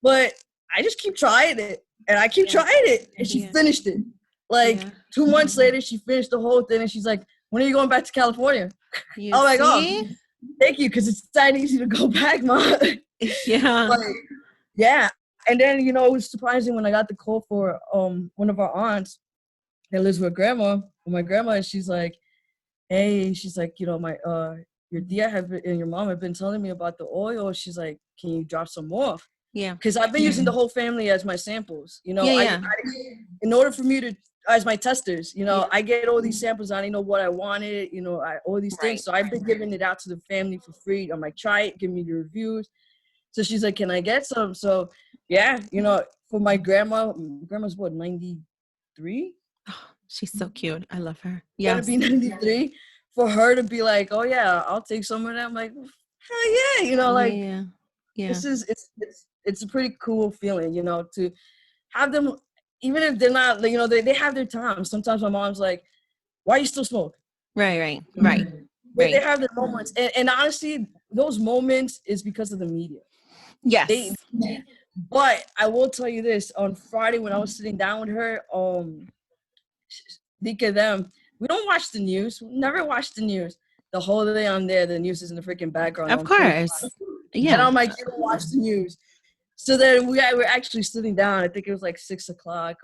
but I just keep trying it, and I keep trying it, and she finished it. Like 2 months later, she finished the whole thing, and she's like, when are you going back to California? I'm like, oh, thank you, because it's that easy to go back, Mom. Yeah. And then, you know, it was surprising when I got the call for one of our aunts that lives with my grandma, and she's like, hey, she's like, you know, my your tia and your mom have been telling me about the oil. She's like, can you drop some more? Yeah. Because I've been using the whole family as my samples, you know. I, in order for me to, as my testers, you know, I get all these samples. I didn't know what I wanted, you know, all these things. So I've been giving it out to the family for free. I'm like, try it, give me the reviews. So she's like, can I get some? So yeah, you know, for my grandma's what, 93?
Oh, she's so cute. I love her. Yeah.
To be 93, for her to be like, oh yeah, I'll take some of that. I'm like, hell yeah, you know, like this is it's a pretty cool feeling, you know, to have them, even if they're not, you know, they have their time. Sometimes my mom's like, why you still smoke?
Right.
But they have their moments, and honestly, those moments is because of the media.
Yes.
But I will tell you this, on Friday when I was sitting down with her, we don't watch the news. We never watch the news. The whole day I'm there, the news is in the freaking background.
Of course.
Yeah. And I'm like, you don't watch the news. So then we're actually sitting down. I think it was like 6 o'clock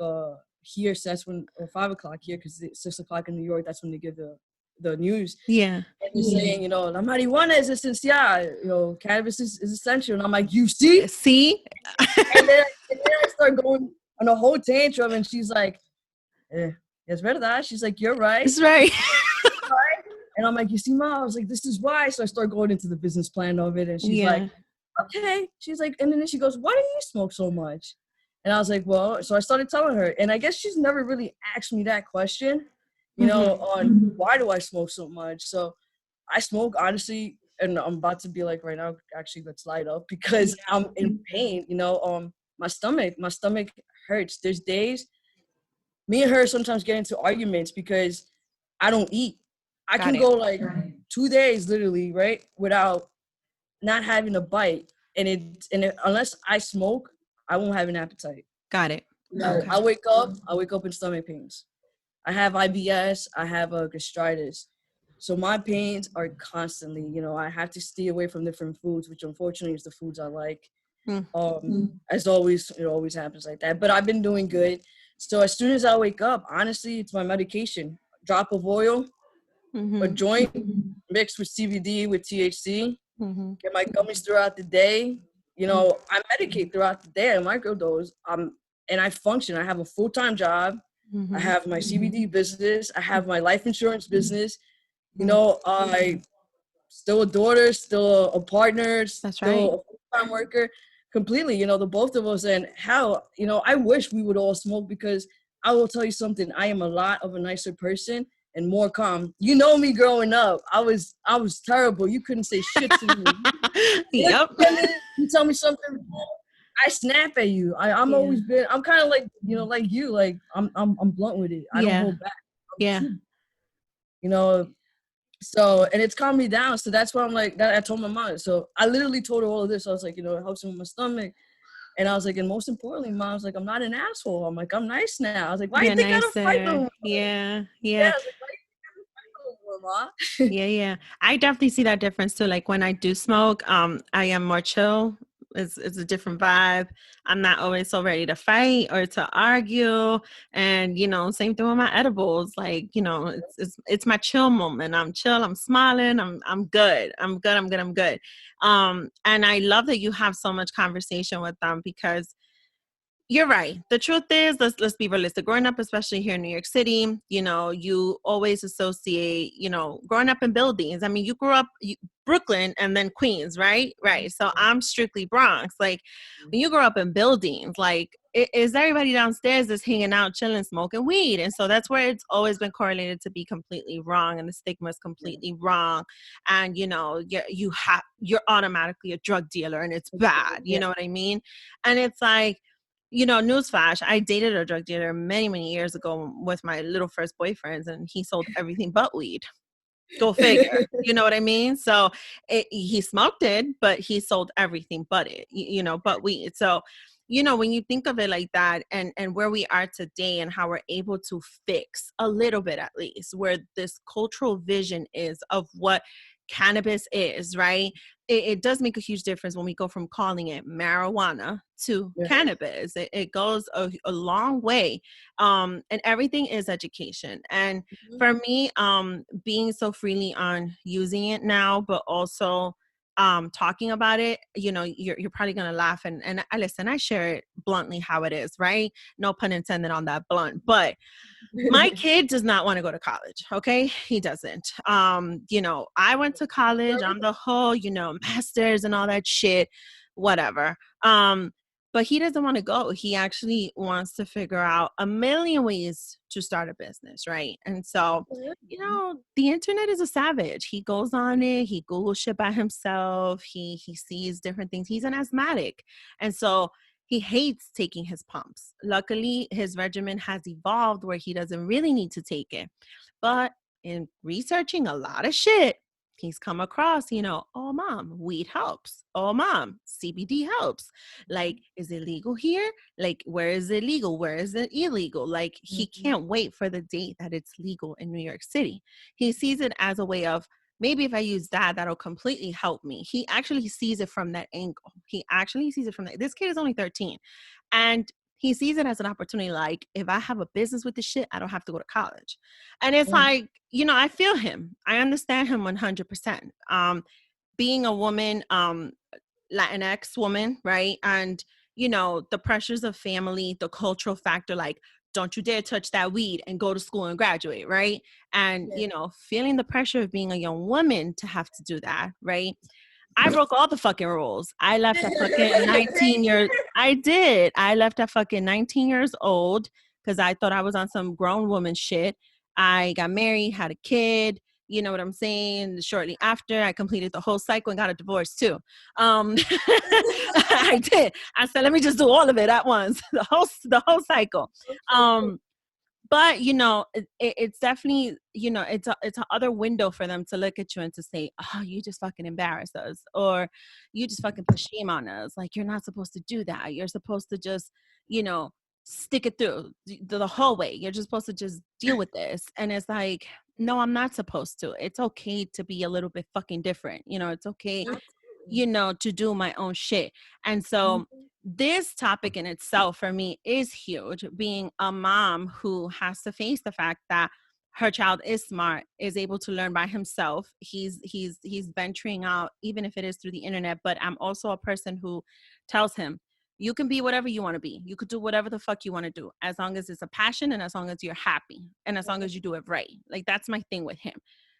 here. So that's when, or 5 o'clock here, because it's 6 o'clock in New York. That's when they give the news. Yeah. And they're saying, you know, la marihuana is esencial. You know, cannabis is essential. And I'm like, you see?
See?
and then I start going on a whole tantrum, and she's like, es verdad. She's like, you're right.
It's right.
And I'm like, you see, Mom? I was like, this is why. So I start going into the business plan of it, and she's like, okay. She's like, and then she goes, why do you smoke so much? And I was like, well, so I started telling her, and I guess she's never really asked me that question, on why do I smoke so much? So I smoke, honestly, and I'm about to be like right now, actually, let's light up because I'm in pain, my stomach hurts. There's days, me and her sometimes get into arguments because I don't eat. I can go like 2 days literally, right, without not having a bite. Unless I smoke, I won't have an appetite.
Got it.
Okay. I wake up in stomach pains. I have IBS, I have a gastritis. So my pains are constantly, I have to stay away from different foods, which unfortunately is the foods I like. As always, it always happens like that. But I've been doing good. So as soon as I wake up, honestly, it's my medication. Drop of oil, a joint mixed with CBD with THC. Get my gummies throughout the day. I medicate throughout the day. I microdose. And I function. I have a full-time job. I have my CBD business. I have my life insurance business. I still a daughter, still a partner, still a full-time worker. Completely, the both of us. And how, I wish we would all smoke because I will tell you something. I am a lot of a nicer person and more calm. You know me growing up. I was terrible. You couldn't say shit to me.
Yep.
You tell me something wrong, I snap at you. I'm always been. I'm kind of like like you. Like I'm blunt with it. I don't hold back. So and it's calmed me down. So that's why I'm like that. I told my mom. So I literally told her all of this. I was like, it helps me with my stomach. And I was like, and most importantly, Mom, I was like, I'm not an asshole. I'm like, I'm nice now. I was like, why do you think I don't fight no more?
Yeah.
I was like, why do you think I don't fight no more, Ma?
Yeah. I definitely see that difference too. Like when I do smoke, I am more chill. It's a different vibe. I'm not always so ready to fight or to argue. And same thing with my edibles. Like, it's my chill moment. I'm chill. I'm smiling. I'm good. I'm good. And I love that you have so much conversation with them because you're right. The truth is, let's be realistic. Growing up, especially here in New York City, you always associate, growing up in buildings. I mean, you grew up Brooklyn and then Queens, right? Right. So I'm strictly Bronx. Like when you grow up in buildings, like is everybody downstairs that's hanging out, chilling, smoking weed? And so that's where it's always been correlated to be completely wrong, and the stigma is completely wrong. And you're automatically a drug dealer, and it's bad. You know what I mean? And it's like, newsflash, I dated a drug dealer many, many years ago with my little first boyfriends, and he sold everything but weed. Go figure. You know what I mean? So he smoked it, but he sold everything but it, but weed. So, when you think of it like that and where we are today and how we're able to fix a little bit, at least, where this cultural vision is of what cannabis is, right? It does make a huge difference when we go from calling it marijuana to cannabis. It goes a long way. And everything is education. And for me, being so freely on using it now, but also talking about it, you're probably going to laugh. And I listen, I share it bluntly how it is, right? No pun intended on that blunt. But my kid does not want to go to college. Okay. He doesn't. I went to college. I'm the whole, masters and all that shit, whatever. But he doesn't want to go. He actually wants to figure out a million ways to start a business. Right. And so, the internet is a savage. He goes on it. He Googles shit by himself. He sees different things. He's an asthmatic. And so he hates taking his pumps. Luckily, his regimen has evolved where he doesn't really need to take it. But in researching a lot of shit, he's come across, oh, Mom, weed helps. Oh, Mom, CBD helps. Like, is it legal here? Like, where is it legal? Where is it illegal? Like, he can't wait for the date that it's legal in New York City. He sees it as a way of, maybe if I use that, that'll completely help me. He actually sees it from that angle. He actually sees it from that. This kid is only 13. And he sees it as an opportunity. Like, if I have a business with this shit, I don't have to go to college. And it's like, I feel him. I understand him 100%. Being a woman, Latinx woman, right? And, the pressures of family, the cultural factor, like, don't you dare touch that weed and go to school and graduate, right? And, feeling the pressure of being a young woman to have to do that, right? I broke all the fucking rules. I left at fucking 19 years. I did. I left at fucking 19 years old because I thought I was on some grown woman shit. I got married, had a kid. You know what I'm saying? Shortly after, I completed the whole cycle and got a divorce too. I did. I said, let me just do all of it at once. The whole cycle. But you know, it's definitely, you know, it's an other window for them to look at you and to say, oh, you just fucking embarrass us, or you just fucking put shame on us. Like, you're not supposed to do that. You're supposed to just, you know, stick it through the whole way. You're just supposed to just deal with this. And it's like, no, I'm not supposed to. It's okay to be a little bit fucking different. You know, it's okay, you know, to do my own shit. And so this topic in itself for me is huge, being a mom who has to face the fact that her child is smart, is able to learn by himself. He's venturing out, even if it is through the internet. But I'm also a person who tells him, you can be whatever you want to be. You could do whatever the fuck you want to do, as long as it's a passion and as long as you're happy and as long as you do it right. Like, that's my thing with him.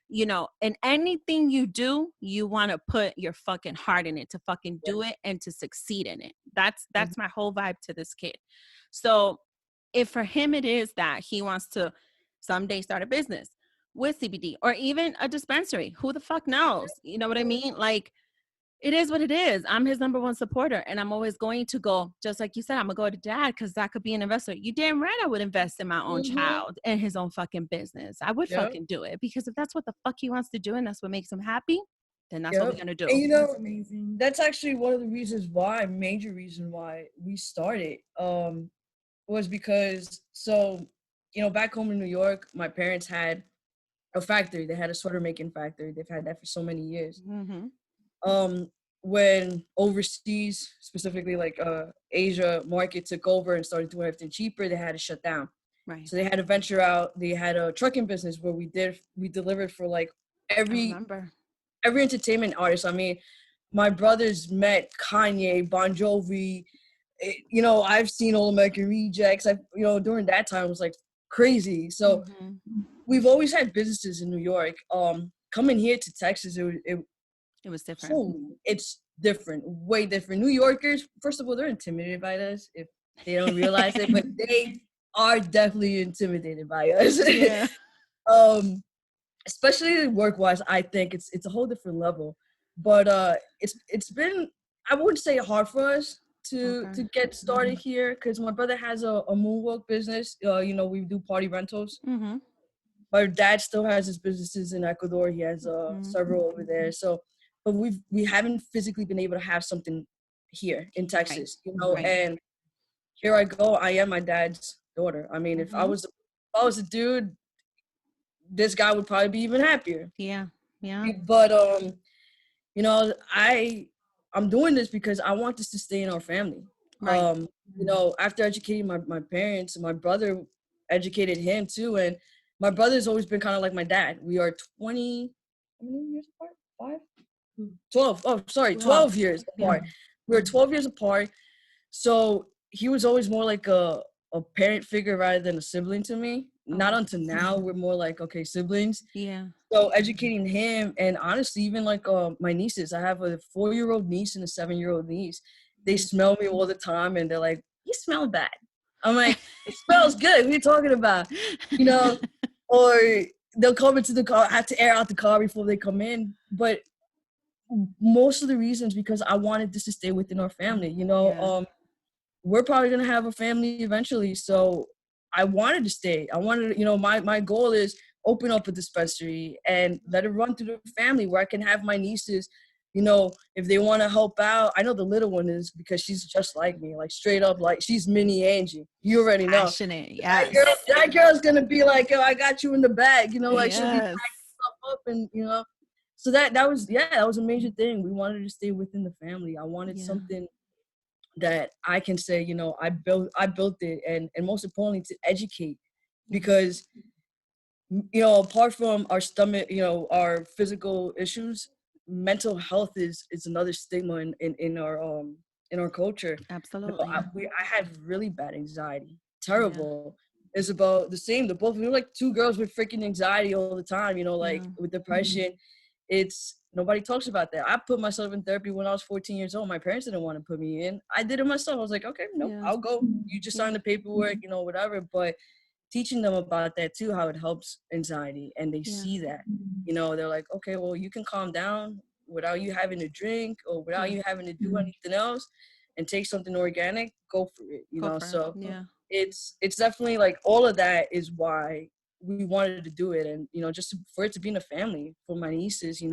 You know, and anything you do, you want to put your fucking heart in it, to fucking do it and to succeed in it. That's my whole vibe to this kid. So if for him it is that he wants to someday start a business with CBD or even a dispensary, who the fuck knows? You know what I mean? Like, it is what it is. I'm his number one supporter, and I'm always going to go, just like you said, I'm gonna go to dad because that could be an investor. You damn right I would invest in my own child and his own fucking business. I would fucking do it, because if that's what the fuck he wants to do and that's what makes him happy, then that's what we're gonna do.
And you know,
That's amazing.
that's actually one of the reasons why, major reason why we started, was because, so, you know, back home in New York, my parents had a factory. They had a sweater making factory. They've had that for so many years. When overseas, specifically like Asia market took over and started doing everything cheaper, they had to shut down.
Right.
So they had to venture out. They had a trucking business where we delivered for like every entertainment artist. I mean, my brothers met Kanye, Bon Jovi. You know, I've seen All American Rejects. You know, during that time it was like crazy. So we've always had businesses in New York. Coming here to Texas, it was different. It's different, way different. New Yorkers, first of all, they're intimidated by us if they don't realize it, but they are definitely intimidated by us. Yeah. Especially work-wise, I think it's a whole different level. But it's been, I wouldn't say hard for us to get started here, because my brother has a moonwalk business. You know, we do party rentals. My dad still has his businesses in Ecuador. He has several over there. So, but we haven't physically been able to have something here in Texas, you know. And here I go. I am my dad's daughter. I mean, if I was a dude, this guy would probably be even happier.
Yeah.
But you know, I'm doing this because I want this to stay in our family. You know, after educating my parents, my brother educated him too, and my brother's always been kind of like my dad. We are 20, how many years apart? 12. Oh, sorry, 12 years apart. We were 12 years apart. So he was always more like a parent figure rather than a sibling to me. Not until now, we're more like, okay, siblings.
Yeah.
So educating him, and honestly, even like my nieces, I have a 4-year-old niece and a 7-year-old niece. They smell me all the time, and they're like, "You smell bad." I'm like, "It smells good. What are you talking about?" You know, or they'll come into the car. I have to air out the car before they come in. But most of the reasons because I wanted this to stay within our family. You know, we're probably gonna have a family eventually, so I wanted to stay. I wanted, you know, my goal is open up a dispensary and let it run through the family where I can have my nieces, you know, if they want to help out. I know the little one is, because she's just like me, like straight up, like she's mini Angie. You already know.
Passionate, yes.
That girl's gonna be like, "Yo, I got you in the bag," you know, like she'll be packing stuff up, and you know. So that was a major thing. We wanted to stay within the family. I wanted something that I can say, you know, I built it, and most importantly to educate, because you know, apart from our stomach, you know, our physical issues, mental health is another stigma in our culture.
Absolutely.
You know, I had really bad anxiety, terrible. Isabel, the same. The both, we were like two girls with freaking anxiety all the time, you know, like with depression. nobody talks about that. I put myself in therapy when I was 14 years old. My parents didn't want to put me in. I did it myself. I was like, okay, nope,
Yeah.
I'll go. You just sign the paperwork, whatever. But teaching them about that too, how it helps anxiety, and they see that, they're like, okay, well, you can calm down without you having to drink or without you having to do anything else, and take something organic. Go for it, So it's definitely like all of that is why we wanted to do it, and just for it to be in a family for my nieces.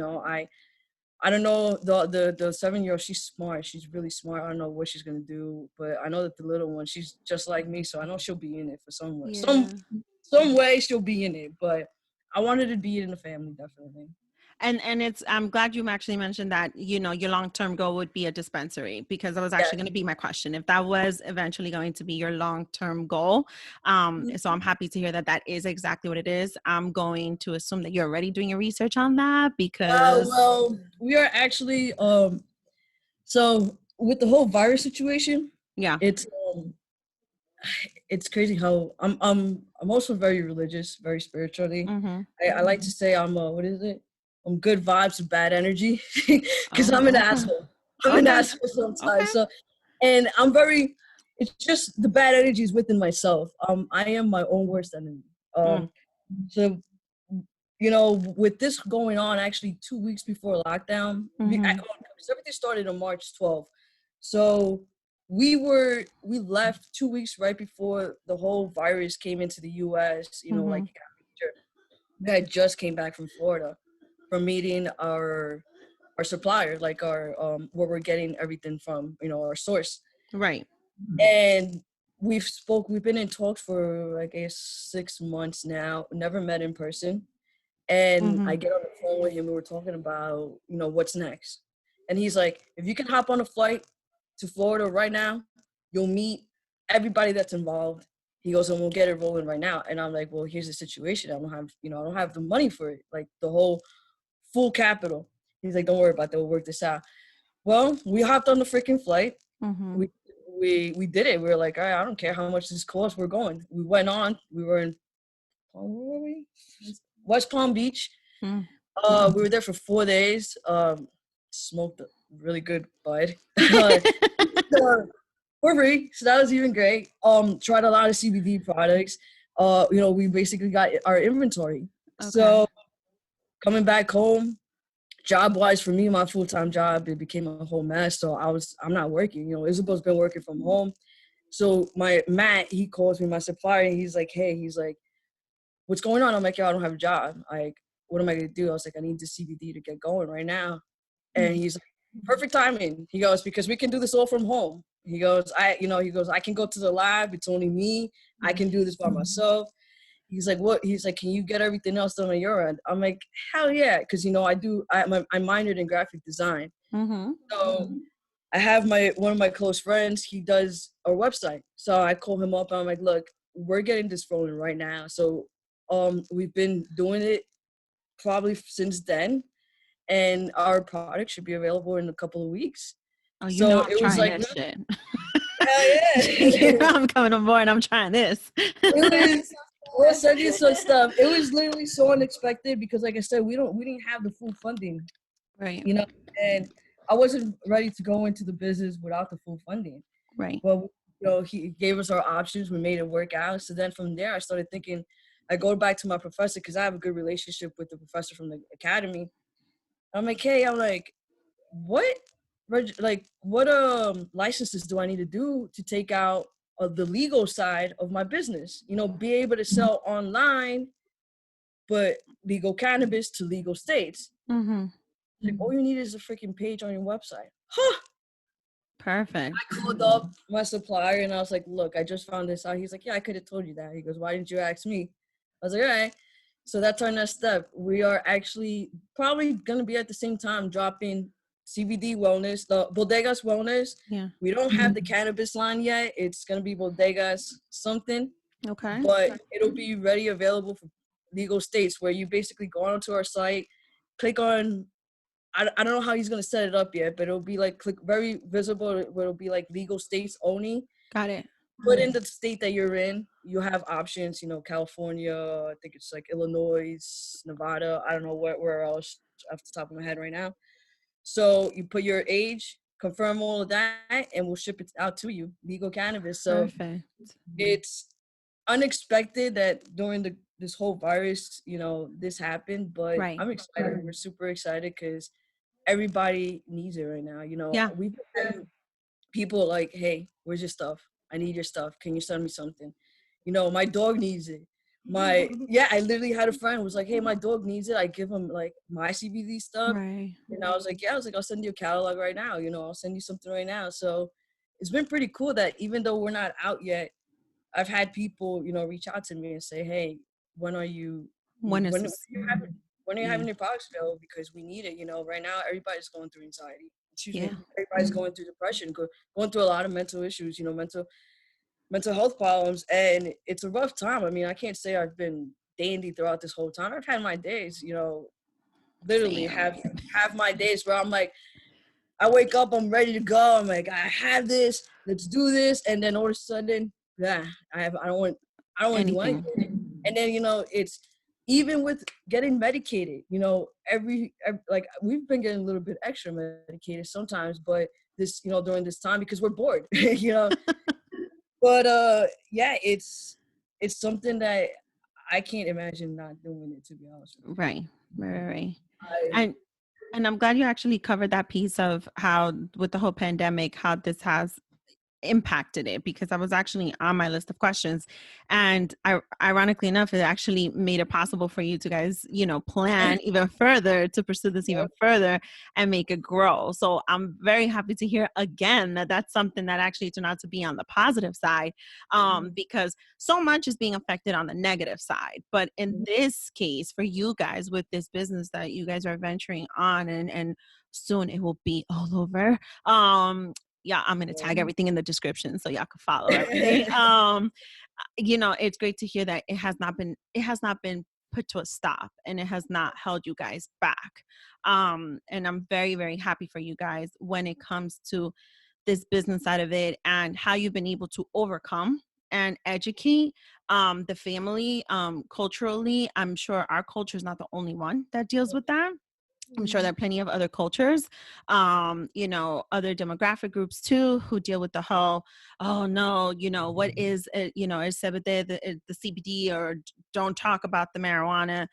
I don't know, the 7-year-old, she's smart. She's really smart. I don't know what she's gonna do, but I know that the little one, she's just like me, so I know she'll be in it for some way. Some way she'll be in it, but I wanted to be in the family, definitely.
And it's, I'm glad you actually mentioned that, your long-term goal would be a dispensary, because that was actually going to be my question. If that was eventually going to be your long-term goal. So I'm happy to hear that that is exactly what it is. I'm going to assume that you're already doing your research on that, because
well, we are actually, so with the whole virus situation, it's crazy how I'm also very religious, very spiritually. I like to say I'm I'm good vibes and bad energy, because I'm an asshole. I'm an asshole sometimes. So, and it's just the bad energy is within myself. I am my own worst enemy. So, with this going on, actually 2 weeks before lockdown, everything started on March 12th. So we left 2 weeks right before the whole virus came into the U.S. We had just came back from Florida from meeting our supplier, like our where we're getting everything from, our source.
Right.
And we've been in talks for, I guess, 6 months now, never met in person. And I get on the phone with him. We were talking about, what's next. And he's like, if you can hop on a flight to Florida right now, you'll meet everybody that's involved. He goes, and we'll get it rolling right now. And I'm like, well, here's the situation. I don't have the money for it, like the whole full capital. He's like, don't worry about that. We'll work this out. Well, we hopped on the freaking flight. We did it. We were like, all right, I don't care how much this costs. We're going. We went on. We were in, where were we? West Palm Beach. We were there for 4 days. Smoked a really good bud for free, so that was even great. Tried a lot of CBD products. We basically got our inventory. So coming back home, job-wise for me, my full-time job, it became a whole mess. So I'm not working. Isabel's been working from home. So Matt, he calls me, my supplier, and he's like, what's going on? I'm like, yo, I don't have a job. Like, what am I going to do? I was like, I need the CBD to get going right now. And he's like, perfect timing. He goes, because we can do this all from home. He goes, I can go to the lab. It's only me. I can do this by myself. He's like, what? He's like, can you get everything else done on your end? I'm like, hell yeah. Cause I minored in graphic design. So I have one of my close friends, he does our website. So I call him up and I'm like, look, we're getting this rolling right now. So we've been doing it probably since then, and our product should be available in a couple of weeks.
Oh, I'm trying like, this shit. Hell yeah. I'm coming on board. I'm trying this.
We'll send you some stuff. It was literally so unexpected because, like I said, we didn't have the full funding,
right?
And I wasn't ready to go into the business without the full funding,
right?
But he gave us our options. We made it work out. So then from there, I started thinking. I go back to my professor because I have a good relationship with the professor from the academy. I'm like, hey, what licenses do I need to do to take out the legal side of my business? Be able to sell online, but legal cannabis to legal states. Like, all you need is a freaking page on your website. Huh.
Perfect.
I called up my supplier and I was like, look, I just found this out. He's like, yeah, I could have told you that. He goes, why didn't you ask me? I was like, all right. So that's our next step. We are actually probably going to be at the same time dropping CBD wellness, the Budegas wellness.
Yeah.
We don't have the cannabis line yet. It's going to be Budegas something.
Okay.
But it'll be ready, available for legal states, where you basically go onto our site, click on, I don't know how he's going to set it up yet, but it'll be like very visible, where it'll be like legal states only.
Got it.
Put in the state that you're in, you have options, you know, California, I think it's like Illinois, Nevada, I don't know where else off the top of my head right now. So you put your age, confirm all of that, and we'll ship it out to you, legal cannabis. So
Perfect.
it's unexpected that during this whole virus, you know, this happened, but
Right.
I'm excited. We're super excited because everybody needs it right now. You know,
Yeah.
we've been having people like, hey, where's your stuff? I need your stuff. Can you send me something? You know, my dog needs it. I literally had a friend who was like, hey, my dog needs it. I give him like my CBD stuff.
Right.
And I was like, I'll send you a catalog right now. You know, I'll send you something right now. So it's been pretty cool that even though we're not out yet, I've had people, you know, reach out to me and say, hey, when are you,
When is
when are
this?
you having, when are you
Yeah.
having your products available? Because we need it. You know, right now, everybody's going through anxiety.
Yeah.
Everybody's going through depression, going through a lot of mental issues, you know, mental health problems. And it's a rough time. I mean, I can't say I've been dandy throughout this whole time. I've had my days, you know, literally
Same.
have my days where I'm like, I wake up, I'm ready to go. I'm like, I have this, let's do this. And then all of a sudden, I don't want to do
Anything.
anything. And then, you know, it's even with getting medicated, you know, every like we've been getting a little bit extra medicated sometimes, but this, you know, during this time because we're bored, you know. But it's something that I can't imagine not doing it, to be honest with you.
Right. Right.
I,
And I'm glad you actually covered that piece of how with the whole pandemic, how this has impacted it, because I was actually on my list of questions, and ironically enough, it actually made it possible for you to guys, you know, plan even further to pursue this even further and make it grow. So I'm very happy to hear again that that's something that actually turned out to be on the positive side, because so much is being affected on the negative side. But in this case, for you guys with this business that you guys are venturing on, and soon it will be all over. Yeah, I'm going to tag everything in the description so y'all can follow everything. You know, it's great to hear that it has not been put to a stop, and it has not held you guys back. And I'm very, very happy for you guys when it comes to this business side of it, and how you've been able to overcome and educate the family culturally. I'm sure our culture is not the only one that deals with that. I'm sure there are plenty of other cultures, you know, other demographic groups too, who deal with the whole, oh no, you know, what is it, you know, is the CBD, or don't talk about the marijuana,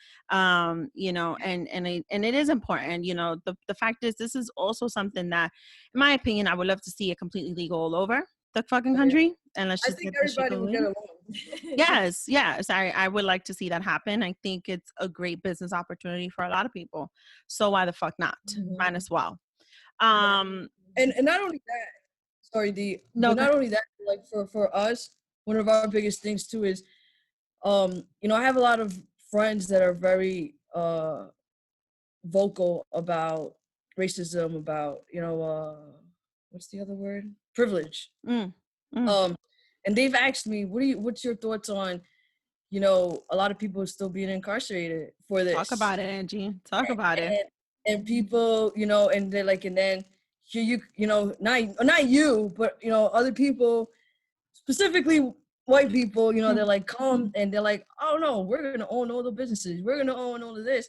you know, and it is important, you know, the fact is, this is also something that, in my opinion, I would love to see it completely legal all over the fucking country, and let's
I
just
think
get this shit
everybody will get
going.
along.
Yes, I would like to see that happen. I think it's a great business opportunity for a lot of people. So why the fuck not? Might as well.
And not only that, sorry,
No,
but
go
not
ahead.
only that, like for us, one of our biggest things too is, you know, I have a lot of friends that are very vocal about racism, about, you know, what's the other word? Privilege.
Mm, mm.
And they've asked me, what's your thoughts on, you know, a lot of people still being incarcerated for
Talk
this?
about it, Angie. Talk about it.
And people, you know, and they're like, and then here you know, not you, but you know, other people, specifically white people, you know, they're like, come, and they're like, oh no, we're gonna own all the businesses, we're gonna own all of this.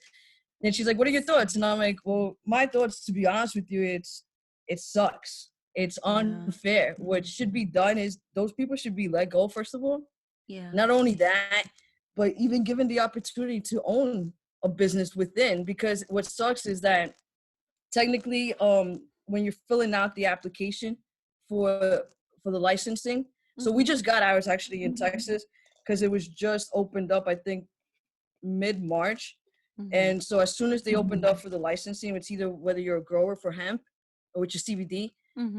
And she's like, what are your thoughts? And I'm like, well, my thoughts, to be honest with you, it sucks. It's
Yeah.
unfair. What should be done is those people should be let go, first of all.
Yeah.
Not only that, but even given the opportunity to own a business within, because what sucks is that technically, when you're filling out the application for the licensing, so we just got ours actually in Texas because it was just opened up, I think, mid-March. And so as soon as they opened up for the licensing, it's either whether you're a grower for hemp, which is CBD,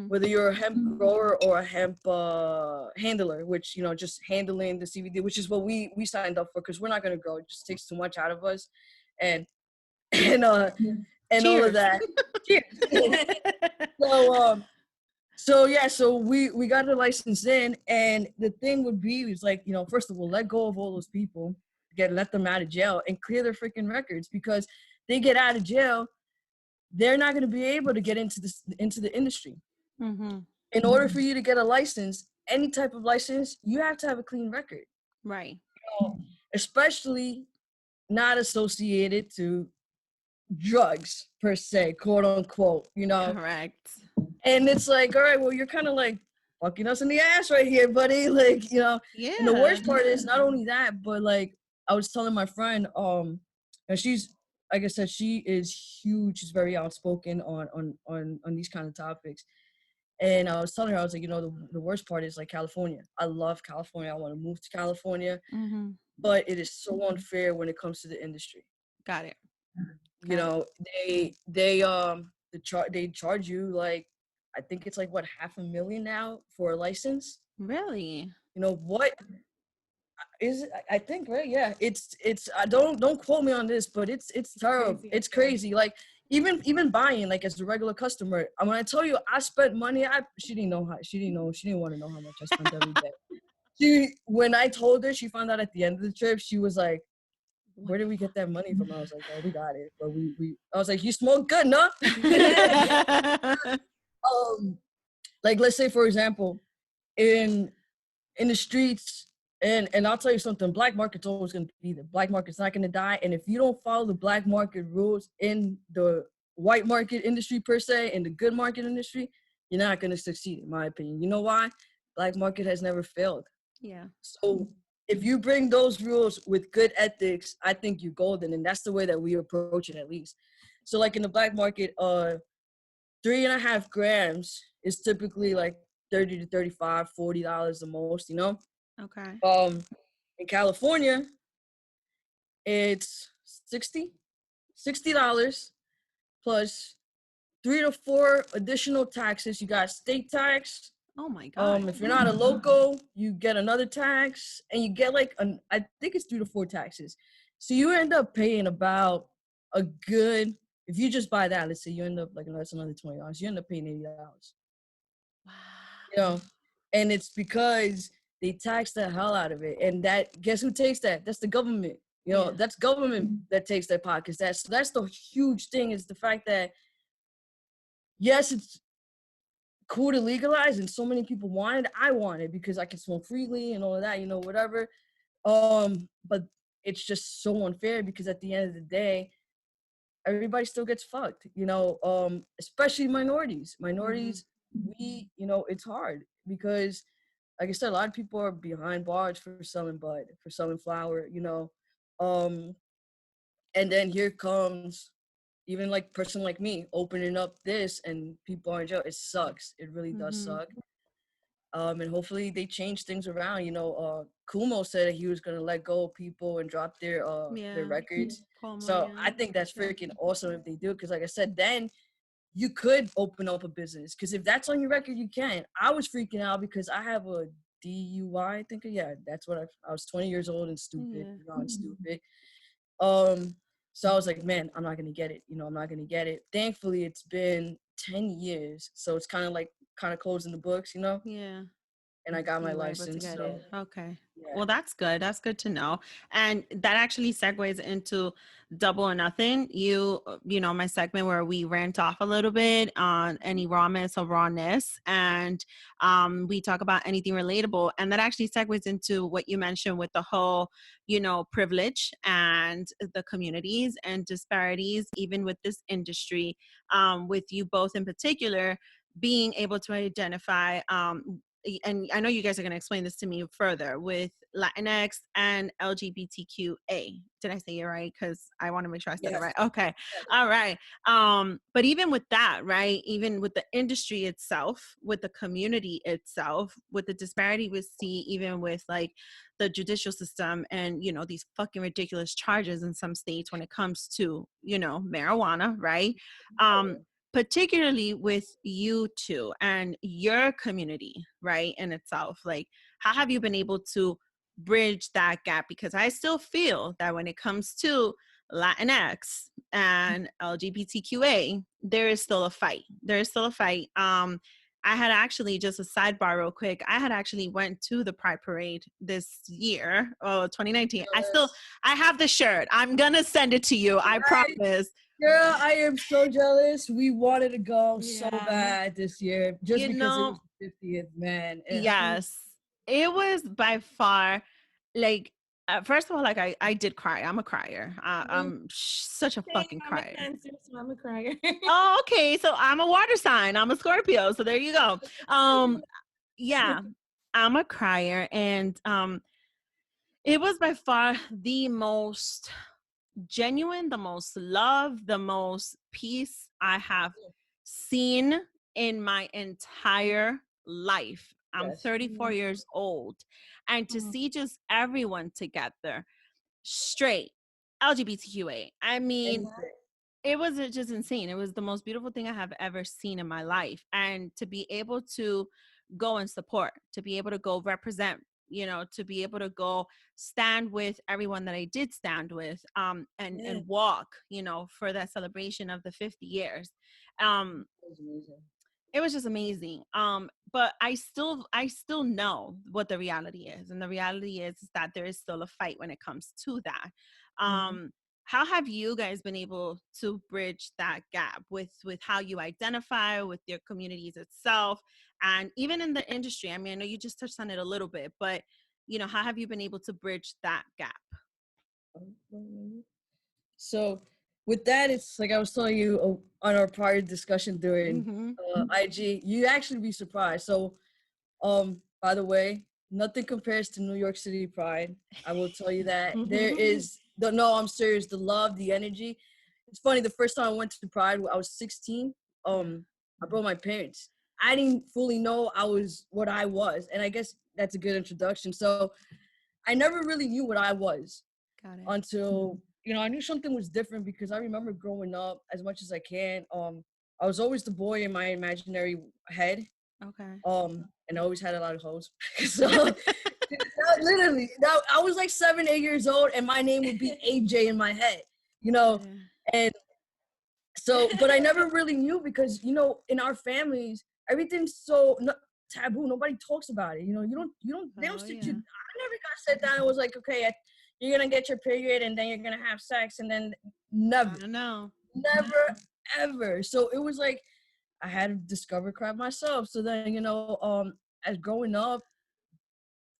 whether you're a hemp grower or a hemp handler, which, you know, just handling the CBD, which is what we signed up for, because we're not going to grow. It just takes too much out of us. And and all of
Cheers.
that. Cheers. So we got the license in, and the thing would be is like, you know, first of all, let go of all those people, let them out of jail and clear their freaking records, because they get out of jail, they're not going to be able to get into the industry. In order for you to get a license, any type of license, you have to have a clean record.
Right.
Especially not associated to drugs per se, quote unquote,
Correct.
And it's like, all right, well, you're kind of like fucking us in the ass right here, buddy. Like,
Yeah.
and the worst part is not only that, but like I was telling my friend, and she's, like I said, she is huge. She's very outspoken on these kind of topics. And I was telling her, I was like, the worst part is like California. I love California. I want to move to California,
Mm-hmm.
but it is so unfair when it comes to the industry.
Got it.
They charge you like, I think it's like what, $500,000 now for a license.
Really?
What is it? I think, right? Yeah, it's don't quote me on this, but it's terrible. It's crazy. Like even buying, like as a regular customer, when I tell you I spent money, she didn't want to know how much I spent every day. When I told her, she found out at the end of the trip, she was like, where did we get that money from? I was like, oh, we got it. But I was like, you smoke good, no? Like, let's say, for example, in the streets, and I'll tell you something, black market's always going to be there. Black market's not going to die. And if you don't follow the black market rules in the white market industry per se, in the good market industry, you're not going to succeed, in my opinion. You know why? Black market has never failed.
Yeah.
So if you bring those rules with good ethics, I think you're golden. And that's the way that we approach it, at least. So like in the black market, 3.5 grams is typically like $30 to $35, $40 the most,
Okay.
In California, it's $60 plus 3 to 4 additional taxes. You got state tax.
Oh my God.
If you're not a local, you get another tax, and you get like I think it's 3 to 4 taxes. So you end up paying about a good, if you just buy that, let's say you end up like, that's another $20. You end up paying $80.
Wow.
And it's because they tax the hell out of it. And that, guess who takes that? That's the government. That's government that takes their pockets. That's the huge thing, is the fact that, yes, it's cool to legalize, and so many people want it. I want it because I can smoke freely and all of that, whatever. But it's just so unfair, because at the end of the day, everybody still gets fucked, especially minorities. We, it's hard because, like I said, a lot of people are behind bars for selling bud, for selling flower, and then here comes even like person like me opening up this, and people are in jail. It sucks. It really does suck. And hopefully they change things around. Kumo said that he was gonna let go of people and drop their records. So I think that's freaking awesome if they do, because like I said, then you could open up a business, because if that's on your record, you can. I was freaking out because I have a DUI. I think, that's what I was 20 years old and stupid, and stupid. So I was like, man, I'm not gonna get it. I'm not gonna get it. Thankfully, it's been 10 years, so it's kind of closing the books,
Yeah.
And I got my license. So,
okay.
yeah.
Well, that's good. That's good to know. And that actually segues into Double or Nothing. My segment where we rant off a little bit on any rawness or rawness, and we talk about anything relatable. And that actually segues into what you mentioned with the whole, privilege and the communities and disparities, even with this industry, with you both in particular being able to identify and I know you guys are going to explain this to me further, with LatinX and LGBTQA. Did I say it right? Because I want to make sure I said it right. Okay. All right. But even with that, right, even with the industry itself, with the community itself, with the disparity we see, even with like the judicial system and, these fucking ridiculous charges in some states when it comes to, marijuana, right? Particularly with you two and your community, right, in itself, like, how have you been able to bridge that gap? Because I still feel that when it comes to Latinx and LGBTQA, there is still a fight. I had actually, just a sidebar real quick, I had actually went to the Pride Parade this year, 2019. I have the shirt. I'm going to send it to you. I promise.
Girl, I am so jealous. We wanted to go so bad this year, just because it was the 50th, man.
Yes. It was by far like, first of all, like I did cry. I'm a crier. I'm such a
Same,
fucking
I'm a
crier.
Cancer, so I'm a crier.
Oh, okay. So I'm a water sign. I'm a Scorpio. So there you go. Yeah, I'm a crier, and it was by far the most genuine, the most love, the most peace I have seen in my entire life. I'm
Yes.
34 years old, and to see just everyone together, straight, LGBTQA. I mean,
Anything.
it was just insane. It was the most beautiful thing I have ever seen in my life. And to be able to go and support, to be able to go represent, to be able to go stand with everyone that I did stand with, and walk, for that celebration of the 50 years.
It was amazing.
It was just amazing. But I still know what the reality is, and the reality is that there is still a fight when it comes to that. How have you guys been able to bridge that gap with how you identify with your communities itself, and even in the industry? I mean, I know you just touched on it a little bit, but how have you been able to bridge that gap?
So with that, it's like I was telling you on our prior discussion during
Mm-hmm.
IG, you actually be surprised. So, by the way, nothing compares to New York City Pride. I will tell you that there is no, I'm serious. The love, the energy. It's funny. The first time I went to Pride, I was 16. I brought my parents. I didn't fully know I was what I was, and I guess that's a good introduction. So I never really knew what I was
Got it.
until I knew something was different because I remember growing up as much as I can. I was always the boy in my imaginary head.
Okay.
And I always had a lot of hoes. So literally, now I was like 7, 8 years old, and my name would be AJ in my head,
Yeah.
and so, but I never really knew because in our families, everything's so taboo. Nobody talks about it. They don't
Oh,
sit
yeah.
you. I never got sit down and was like, okay, you're gonna get your period, and then you're gonna have sex, and then
I
never,
don't know.
never, ever. So it was like I had to discover crap myself. So then, as growing up,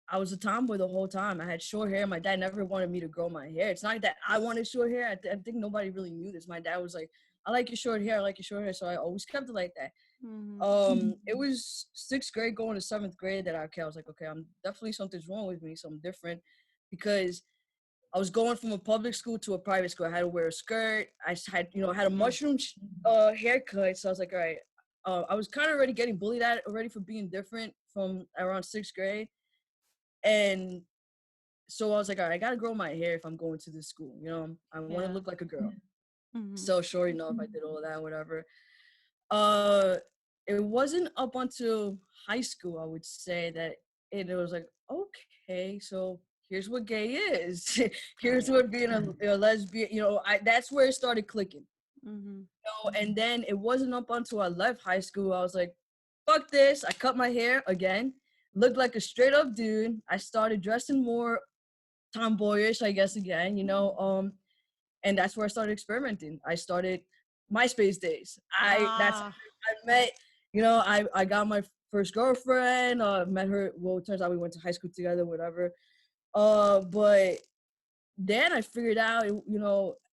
I was a tomboy the whole time. I had short hair. My dad never wanted me to grow my hair. It's not that I wanted short hair. I think nobody really knew this. My dad was like, I like your short hair. I like your short hair. So I always kept it like that. It was 6th grade going to 7th grade that I was like, okay, I'm definitely something's wrong with me. Something different because I was going from a public school to a private school. I had to wear a skirt. I had, had a mushroom haircut. So I was like, all right. I was kind of already getting bullied at already for being different from around 6th grade. And so I was like, all right, I got to grow my hair if I'm going to this school. I want to look like a girl. So sure enough, I did all that, whatever. It wasn't up until high school, I would say, that it was like, okay, so here's what gay is. Here's what being a lesbian, that's where it started clicking. And then it wasn't up until I left high school, I was like, fuck this. I cut my hair again, looked like a straight up dude. I started dressing more tomboyish, I guess, again, and that's where I started experimenting. I started MySpace days. That's how I met, I got my first girlfriend, met her, well, it turns out we went to high school together, whatever. But then I figured out,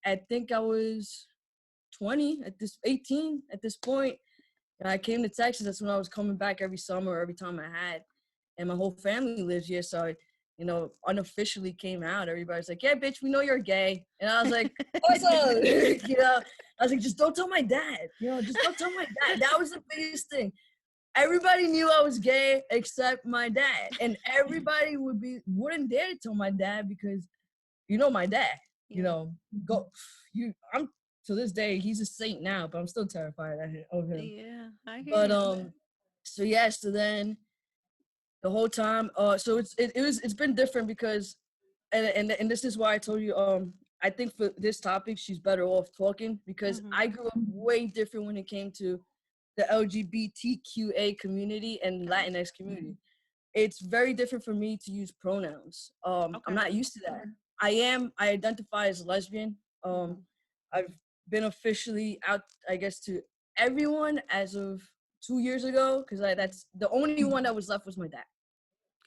I think I was 18 at this point. And I came to Texas. That's when I was coming back every summer, every time I had. And my whole family lives here. So I, unofficially came out. Everybody's like, yeah, bitch, we know you're gay. And I was like, what's up? I was like, just don't tell my dad. Just don't tell my dad. That was the biggest thing. Everybody knew I was gay except my dad. And everybody wouldn't dare to tell my dad because my dad. I'm to this day, he's a saint now, but I'm still terrified of him.
Yeah, I hear
But
you.
so then the whole time, so it's been different because, and this is why I told you, I think for this topic she's better off talking because I grew up way different when it came to the LGBTQA community and LatinX community. It's very different for me to use pronouns. I'm not used to that. I identify as lesbian. I've been officially out, I guess, to everyone as of 2 years ago because that's the only one that was left was my dad.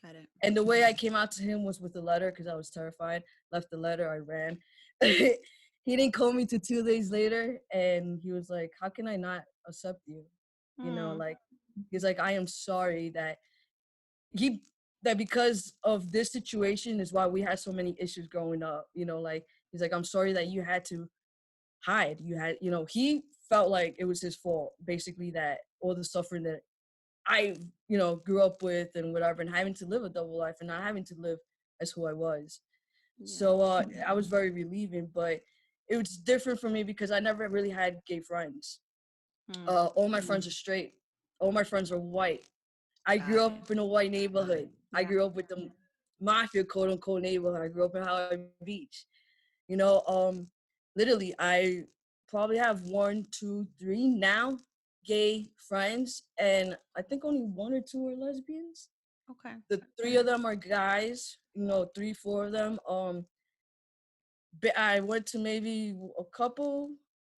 Said it.
And the way I came out to him was with a letter because I was terrified. Left the letter, I ran. He didn't call me till 2 days later, and he was like, "How can I not accept you?" You know, like he's like, "I am sorry that because of this situation is why we had so many issues growing up. You know, like he's like, I'm sorry that you had to hide. You had, you know, he felt like it was his fault, basically, that all the suffering that I, you know, grew up with and whatever, and having to live a double life and not having to live as who I was.
Yeah.
So I was very relieving, but it was different for me because I never really had gay friends. All my friends are straight. All my friends are white. I grew up in a white neighborhood. I grew up with the mafia, quote unquote, neighborhood. I grew up in Howard Beach. You know, literally, I probably have 1, 2, 3 now gay friends, and I think only 1 or 2 are lesbians.
Okay.
The 3 of them are guys. You know, 3, 4 of them. I went to maybe a couple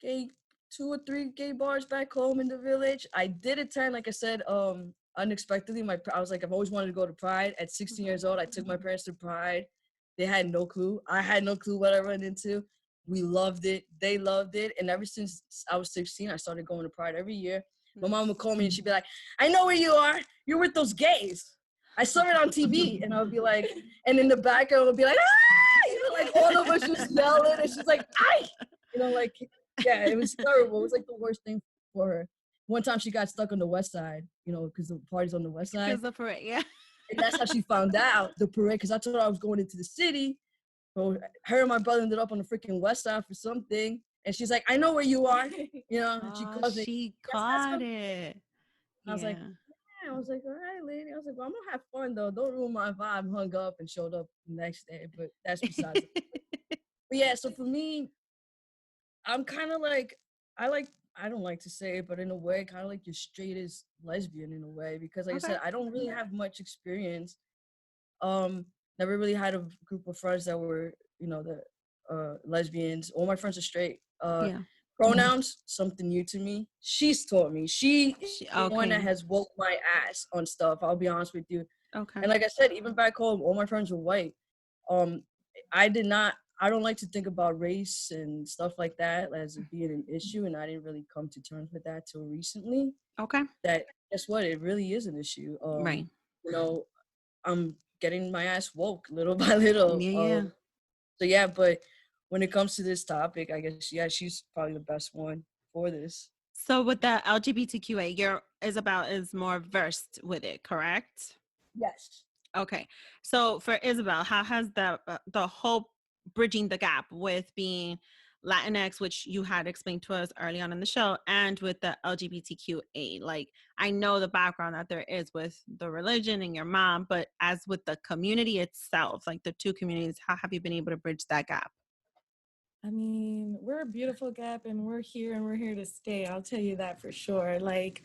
gay, 2 or 3 gay bars back home in the village. I did attend, like I said, unexpectedly. I was like, I've always wanted to go to Pride. At 16 years old, I took my parents to Pride. They had no clue. I had no clue what I ran into. We loved it. They loved it. And ever since I was 16, I started going to Pride every year. My mom would call me and she'd be like, I know where you are. You're with those gays. I saw it on TV. And I would be like, and in the background would be like, ah! You know, like all of us just yelling. And she's like, ay! You know, like, yeah, it was terrible. It was like the worst thing for her. One time she got stuck on the west side, you know, because the party's on the west side.
Because the parade, yeah.
And that's how she found out the parade, because I told her I was going into the city. So her and my brother ended up on the freaking west side for something. And she's like, I know where you are. You know, and she calls me.
She caught it.
I was like, yeah. I was like, all right, lady. I was like, well, I'm going to have fun, though. Don't ruin my vibe. Hung up and showed up the next day. But that's besides it. But yeah, so for me, I'm kind of like, I don't like to say it, but in a way, kind of like your straightest lesbian in a way. Because like I said, I don't really have much experience. Never really had a group of friends that were, you know, the lesbians. All my friends are straight. Pronouns, something new to me. She's taught me. She the one that has woke my ass on stuff. I'll be honest with you.
Okay.
And like I said, even back home, all my friends were white. I don't like to think about race and stuff like that as being an issue, and I didn't really come to terms with that till recently.
Okay.
That, guess what? It really is an issue.
Right.
You know, I'm getting my ass woke little by little. So yeah, but when it comes to this topic, I guess, yeah, she's probably the best one for this.
So with the LGBTQA, Isabel is more versed with it, correct?
Yes.
Okay. So for Isabel, how has the whole bridging the gap with being Latinx, which you had explained to us early on in the show, and with the LGBTQA? Like, I know the background that there is with the religion and your mom, but as with the community itself, like the two communities, how have you been able to bridge that gap?
I mean, we're a beautiful gap and we're here to stay. I'll tell you that for sure. Like,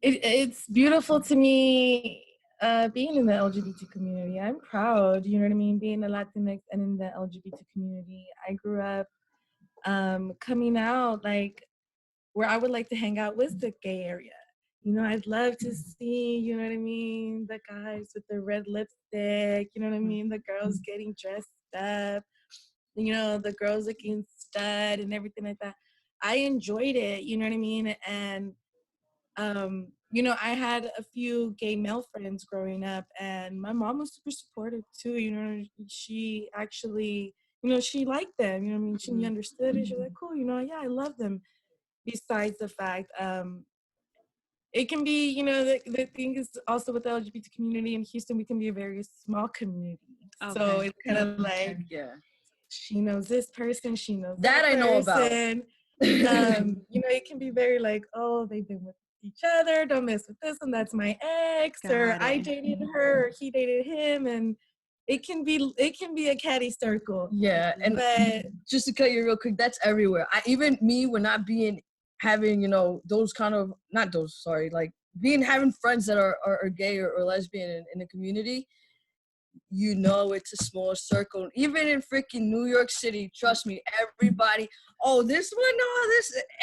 it's beautiful to me being in the LGBT community. I'm proud, you know what I mean, being a Latinx and in the LGBT community. I grew up coming out like where I would like to hang out was the gay area. You know, I'd love to see, you know what I mean, the guys with the red lipstick, you know what I mean, the girls getting dressed up, you know, the girls looking stud and everything like that. I enjoyed it, you know what I mean? And, you know, I had a few gay male friends growing up, and my mom was super supportive too, you know, she actually, you know, she liked them, you know what I mean? She understood it, she was like, cool, you know, yeah, I love them. Besides the fact, it can be, you know, the thing is also with the LGBT community in Houston, we can be a very small community. Okay. So it's kind of like, she knows this person, she knows that
I know about.
You know, it can be very like, oh, they've been with each other, don't mess with this, and that's my ex, or I dated her, or he dated him, and it can be a catty circle.
Yeah, and but just to cut you real quick, that's everywhere. Even me, we're not having, you know, those kind of, not those, sorry, like having friends that are gay or lesbian in the community. You know, it's a small circle. Even in freaking New York City, trust me, everybody,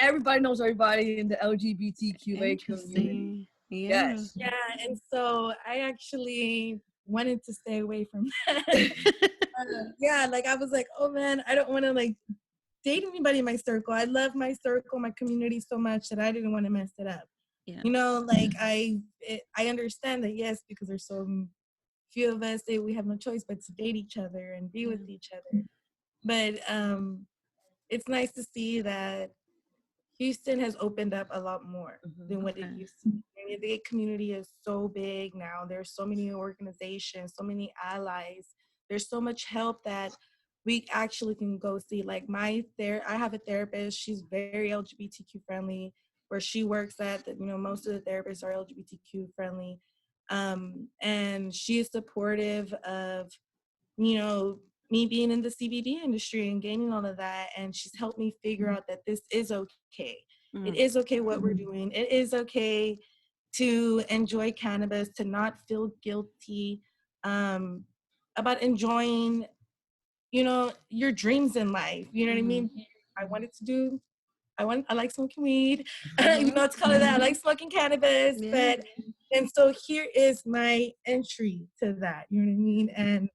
everybody knows everybody in the LGBTQA community.
Yeah.
Yes.
Yeah, and so I actually wanted to stay away from that. Yeah, like I was like, oh man, I don't want to like date anybody in my circle. I love my circle, my community so much that I didn't want to mess it up.
Yeah.
You know, like I understand that, yes, because there's so few of us that we have no choice but to date each other and be with each other. But it's nice to see that Houston has opened up a lot more than what it used to be. I mean, the gay community is so big now. There's so many organizations, so many allies. There's so much help that we actually can go see. Like I have a therapist. She's very LGBTQ friendly. Where she works at, most of the therapists are LGBTQ friendly, and she is supportive of me being in the CBD industry and gaining all of that. And she's helped me figure out that this is okay. It is okay what we're doing. It is okay to enjoy cannabis, to not feel guilty about enjoying, your dreams in life. You know what I mean? I like smoking weed, even though it's called that. I like smoking cannabis, and so here is my entry to that. You know what I mean? And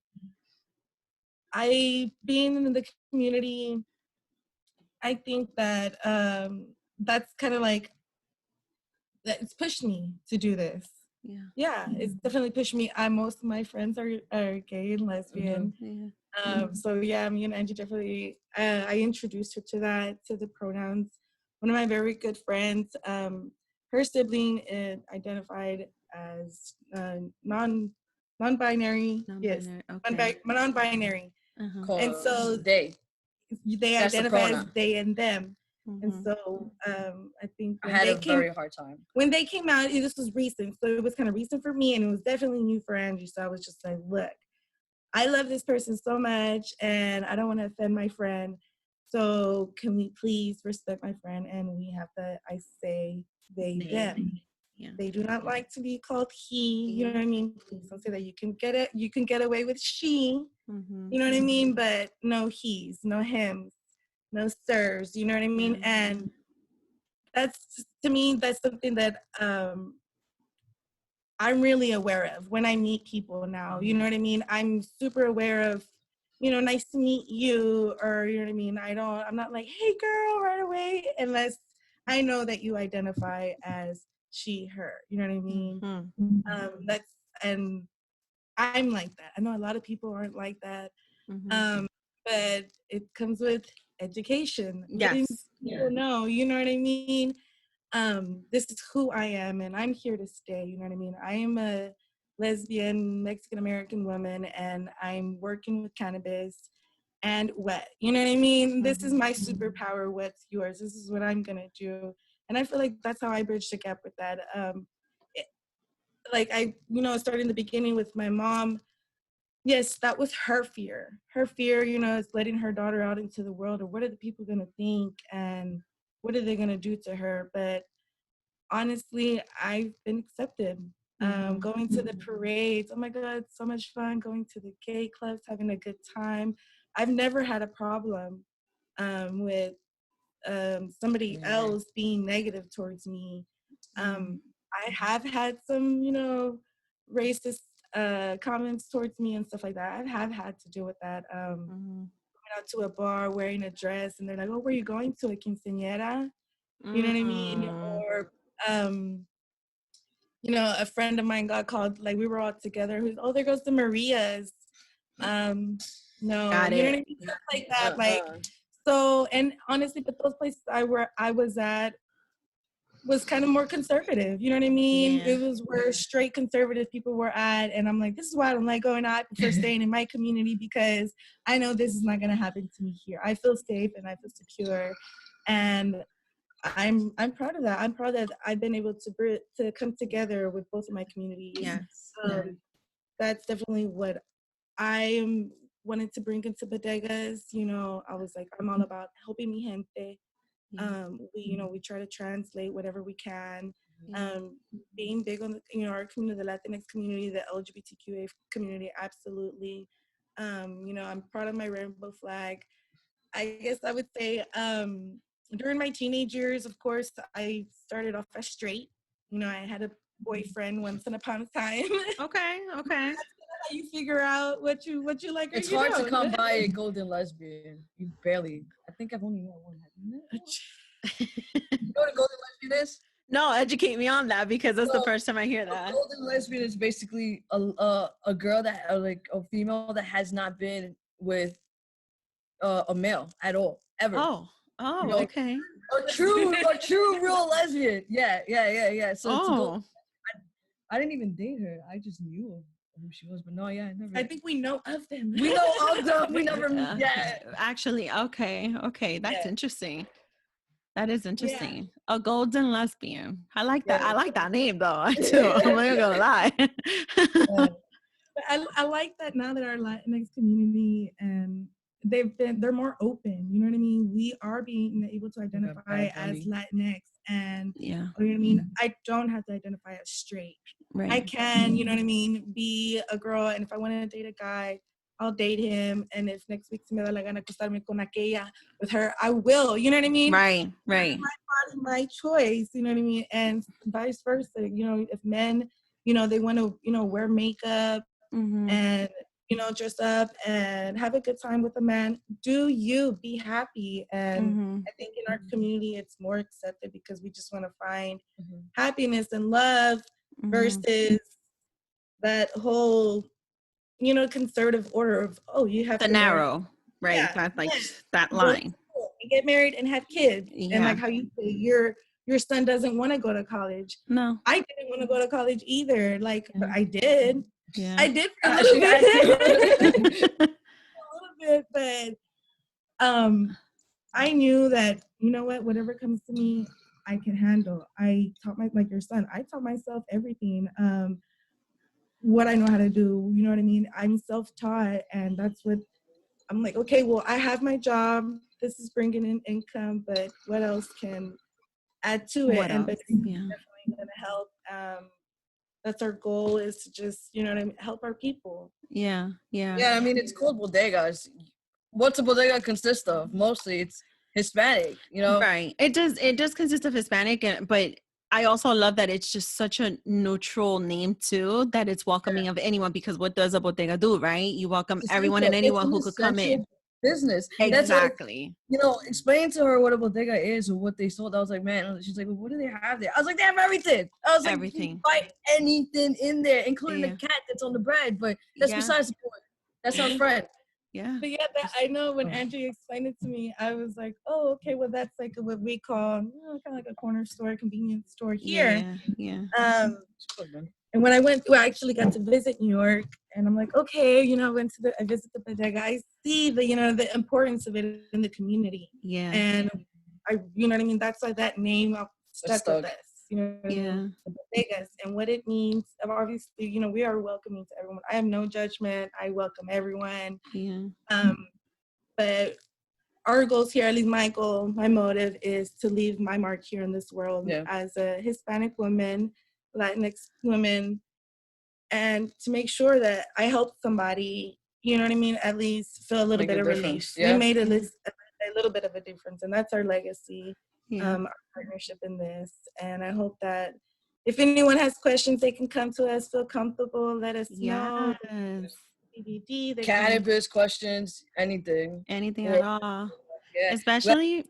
being in the community, I think that that's kind of like, it's pushed me to do this. Yeah, it's definitely pushed me. Most of my friends are gay and lesbian. So yeah, me and Angie definitely, I introduced her to the pronouns. One of my very good friends, her sibling identified as non-binary. Yes, non-binary. And so
They.
they
That's the
identify as
pronoun.
they and them. And so I think
I had a very hard time.
When they came out, this was recent. So it was kind of recent for me, and it was definitely new for Angie. So I was just like, look, I love this person so much, and I don't want to offend my friend. So can we please respect my friend? And we have I say they, them. Yeah. They do not like to be called he. You know what I mean? Please don't say that. You can get it. You can get away with she. You know what I mean? But no he's, no hims, no sirs. You know what I mean? And that's, to me, that's something that I'm really aware of when I meet people now. You know what I mean? I'm super aware of, nice to meet you, or, you know what I mean? I'm not like, hey girl, right away, unless I know that you identify as she, her. You know what I mean? And I'm like that. I know a lot of people aren't like that. But it comes with education. Letting people know, you know what I mean? This is who I am, and I'm here to stay. You know what I mean? I am a lesbian Mexican-American woman, and I'm working with cannabis and wet. You know what I mean? This is my superpower. What's yours? This is what I'm going to do. And I feel like that's how I bridge the gap with that. Starting in the beginning with my mom, yes, that was her fear. Her fear, is letting her daughter out into the world, or what are the people going to think, and what are they going to do to her? But honestly, I've been accepted. Going to the parades, oh my God, so much fun. Going to the gay clubs, having a good time. I've never had a problem with somebody else being negative towards me. I have had some, racist comments towards me and stuff like that. I have had to deal with that. Going out to a bar wearing a dress, and they're like, "Oh, where are you going to? A quinceañera?" You know what I mean? Or a friend of mine got called, like we were all together. Who's, oh, there goes the Marias. No, you know what I mean? Stuff like that. Like, so, and honestly, but those places I was at was kind of more conservative. You know what I mean? It was where straight conservative people were at. And I'm like, this is why I don't like going out. I prefer staying in my community, because I know this is not going to happen to me here. I feel safe and I feel secure. And I'm proud of that. I'm proud that I've been able to come together with both of my communities. Yes. That's definitely what I am wanted to bring into Budegas. I was like, I'm all about helping mi gente. We try to translate whatever we can. Being big on our community, the Latinx community, the LGBTQA community, absolutely. I'm proud of my rainbow flag. I guess I would say during my teenage years, of course, I started off as straight. I had boyfriend once upon a time.
Okay.
How you figure out what you like.
It's hard to come by a golden lesbian. You barely. I think I've only met one. Have you met one? You know what a golden lesbian is?
No, educate me on that because that's the
So,
first time I hear
a
that.
golden lesbian is basically a girl that like a female that has not been with a male at all ever.
Oh,
You know?
okay.
A true real lesbian. Yeah. So it's a gold. I didn't even date her. I just knew who she was, but no, yeah, I never.
I think we know of them.
We know of them. We never.
Actually, okay. That's interesting. That is interesting. Yeah. A golden lesbian. I like that. I like that name though, too. I'm not gonna lie.
I like that now that our Latinx community and they're more open. You know what I mean? We are being able to identify as Latinx, and you know what I mean? I don't have to identify as straight. Right. I can, you know what I mean, be a girl, and if I want to date a guy, I'll date him, and if next week se me da la gana acostarme con aquella with her, I will. You know what I mean?
Right.
My body, my choice. You know what I mean? And vice versa. You know, if men, you know, they want to, you know, wear makeup and, you know, dress up and have a good time with a man, do you be happy? And I think in our community, it's more accepted because we just want to find happiness and love versus that whole, you know, conservative order of, oh, you have
the
to
narrow, right? Yeah. That's like that line.
And get married and have kids. And like how you say, your son doesn't want to go to college.
No.
I didn't want to go to college either. Like, but I did.
Yeah.
I did for a little bit. A little bit, but I knew that, you know what, whatever comes to me, I can handle. I taught like your son, I taught myself everything. What I know how to do, you know what I mean? I'm self-taught, and that's what I'm like, okay, well, I have my job. This is bringing in income, but what else can add to it? And but it's definitely going to help. That's our goal, is to just, you know what I mean, help our people.
Yeah.
I mean, it's called Budegas. What's a bodega consist of? Mostly it's Hispanic, you know?
Right. It does consist of Hispanic, but I also love that it's just such a neutral name too, that it's welcoming of anyone, because what does a bodega do, right? You welcome everyone and anyone who could come in.
Business.
Exactly.
That's like, explain to her what a bodega is or what they sold. I was like, man, she's like, well, what do they have there? I was like, they have everything. I was like, everything. You buy anything in there, including the cat that's on the bread, but that's besides the point. That's our friend.
Yeah.
But I know when Angie explained it to me, I was like, oh, okay, well, that's like what we call kind of like a corner store, convenience store here.
Yeah.
And when I actually got to visit New York, and I'm like, okay, you know, I visited the bodega. I see the, you know, the importance of it in the community.
Yeah.
And you know what I mean? That's why that name stuck with us. You know what I mean? The bodegas, and what it means. Obviously, you know, we are welcoming to everyone. I have no judgment. I welcome everyone.
Yeah.
But our goals here, at least my goal, my motive, is to leave my mark here in this world as a Hispanic woman, Latinx woman, and to make sure that I help somebody, you know what I mean, at least feel a little bit of relief. We made a little bit of a difference, and that's our legacy, our partnership in this. And I hope that if anyone has questions, they can come to us, feel comfortable, let us know. CBD,
Cannabis questions, anything
at all. Especially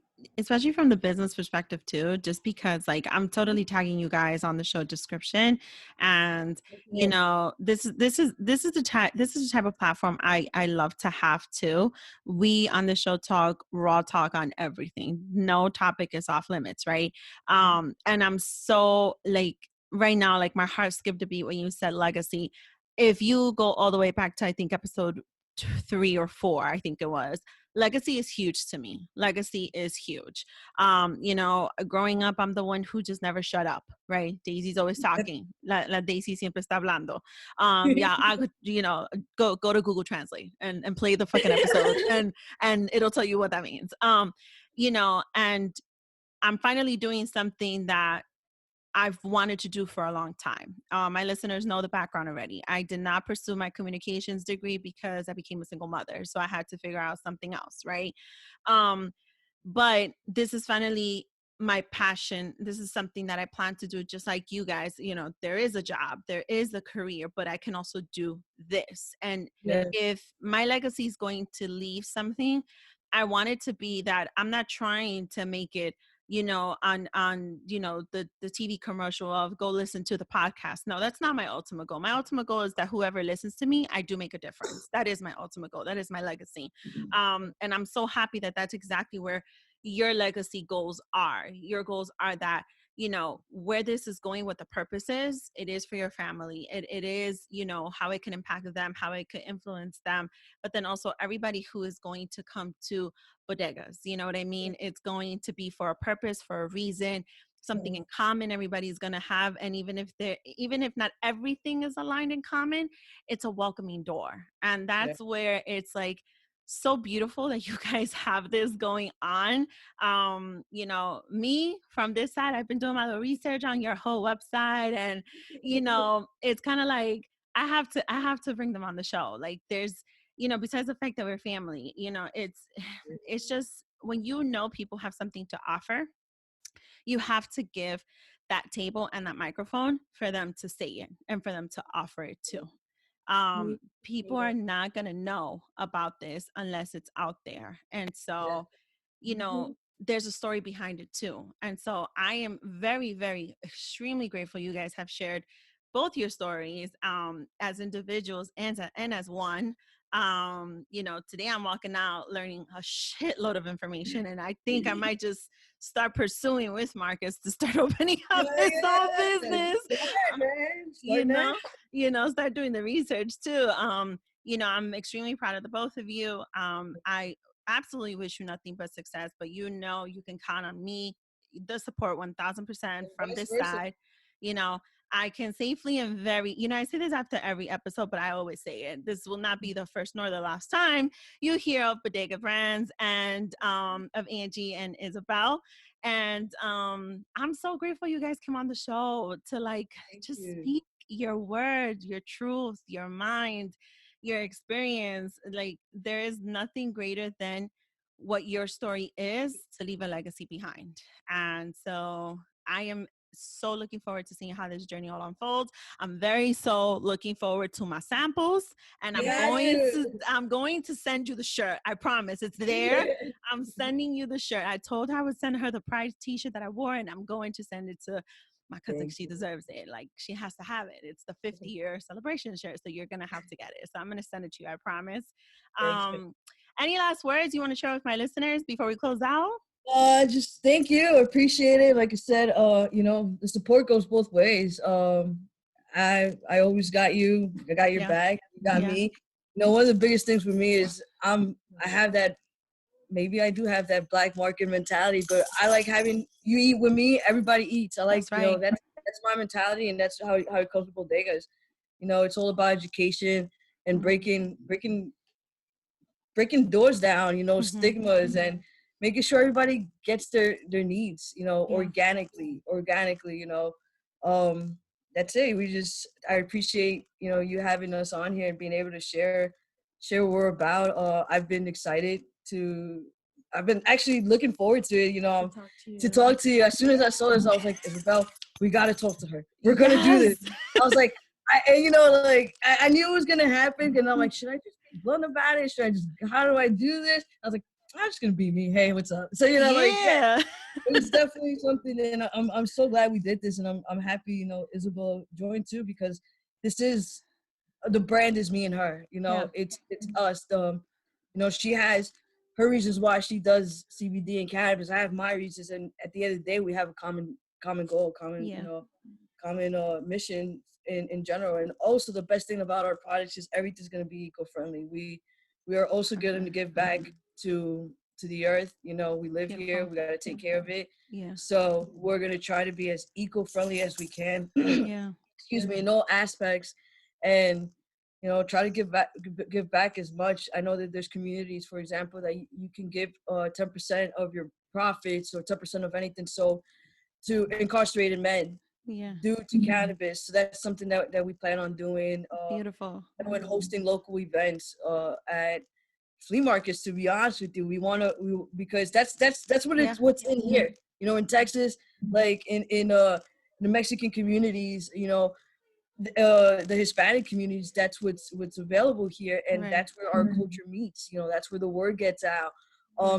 from the business perspective too, just because like I'm totally tagging you guys on the show description, and you know, this is the type of platform I love to have too. We on the show talk raw talk on everything. No topic is off limits, right? And I'm so like right now, like my heart skipped a beat when you said legacy. If you go all the way back to, I think, episode 3 or 4, I think it was, legacy is huge to me. Legacy is huge. You know, growing up, I'm the one who just never shut up, right? Daisy's always talking. La Daisy siempre está hablando. I could, you know, go to Google Translate and play the fucking episode and it'll tell you what that means. You know, and I'm finally doing something that I've wanted to do for a long time. My listeners know the background already. I did not pursue my communications degree because I became a single mother. So I had to figure out something else, right? But this is finally my passion. This is something that I plan to do just like you guys. You know, there is a job, there is a career, but I can also do this. And
Yeah.
if my legacy is going to leave something, I want it to be that I'm not trying to make it, you know, on you know, the TV commercial of go listen to the podcast. No, that's not my ultimate goal. My ultimate goal is that whoever listens to me, I do make a difference. That is my ultimate goal. That is my legacy. And I'm so happy that that's exactly where your legacy goals are. Your goals are that, you know, where this is going, what the purpose is, it is for your family. It is, you know, how it can impact them, how it could influence them, but then also everybody who is going to come to Budegas. You know what I mean? It's going to be for a purpose, for a reason, something in common everybody's going to have. And even if not everything is aligned in common, it's a welcoming door. And that's where it's like, so beautiful that you guys have this going on. You know, me from this side, I've been doing my little research on your whole website, and you know, it's kind of like I have to bring them on the show. Like there's, you know, besides the fact that we're family, you know, it's just when you know people have something to offer, you have to give that table and that microphone for them to say it and for them to offer it too. People are not going to know about this unless it's out there. And so, you know, there's a story behind it too. And so I am very, very extremely grateful you guys have shared both your stories as individuals and as one. You know, today I'm walking out learning a shitload of information, and I think I might just start pursuing with Marcus to start opening up his own business. You know, start doing the research too. You know, I'm extremely proud of the both of you. I absolutely wish you nothing but success, but you know, you can count on me, the support 1000% from this side. You know, I can safely and very, you know, I say this after every episode, but I always say it. This will not be the first nor the last time you hear of Bodega Brands and of Angie and Isabel. And I'm so grateful you guys came on the show to like speak your words, your truth, your mind, your experience. Like there is nothing greater than what your story is to leave a legacy behind. And so I am so looking forward to seeing how this journey all unfolds. I'm very so looking forward to my samples, and I'm going to send you the shirt. I promise it's there. I'm sending you the shirt. I told her I would send her the Pride t-shirt that I wore, and I'm going to send it to my cousin. She deserves it. Like she has to have it. It's the 50-year celebration shirt, so you're gonna have to get it. So I'm gonna send it to you. I promise. Any last words you want to share with my listeners before we close out?
Just thank you. I appreciate it. Like I said, you know, the support goes both ways. I always got you. I got your back. You got me. You know, one of the biggest things for me is I have that, maybe I do have that black market mentality, but I like having you eat with me, everybody eats. I like, you know, that's my mentality, and that's how it comes with bodegas. You know, it's all about education and breaking doors down, you know, stigmas, and making sure everybody gets their needs, you know, organically, you know. That's it. I appreciate, you know, you having us on here and being able to share what we're about. I've been actually looking forward to it, you know, to talk to you. As soon as I saw this, I was like, Isabel, we got to talk to her. We're going to do this. I was like, you know, like, I knew it was going to happen, and I'm like, should I just be blunt about it? How do I do this? I was like, I'm just going to be me. Hey, what's up? So, you know, it was definitely something, and I'm so glad we did this, and I'm happy, you know, Isabel joined too, because the brand is me and her, you know, it's us. You know, she has her reasons why she does CBD and cannabis. I have my reasons, and at the end of the day, we have a common goal, you know, common mission in general. And also, the best thing about our products is everything's going to be eco-friendly. We are also going to give back to the earth. You know, we live here, we got to take care of it. So we're going to try to be as eco-friendly as we can. Excuse me, in all aspects, and you know, try to give back as much. I know that there's communities, for example, that you can give 10% of your profits or 10% of anything so to incarcerated men due to cannabis. So that's something that we plan on doing.
Beautiful.
And when hosting local events at flea markets, to be honest with you, we want to, because that's what's in here. You know, in Texas, like in the Mexican communities, you know, the Hispanic communities, that's what's available here, and
Right.
that's where our culture meets. You know, that's where the word gets out.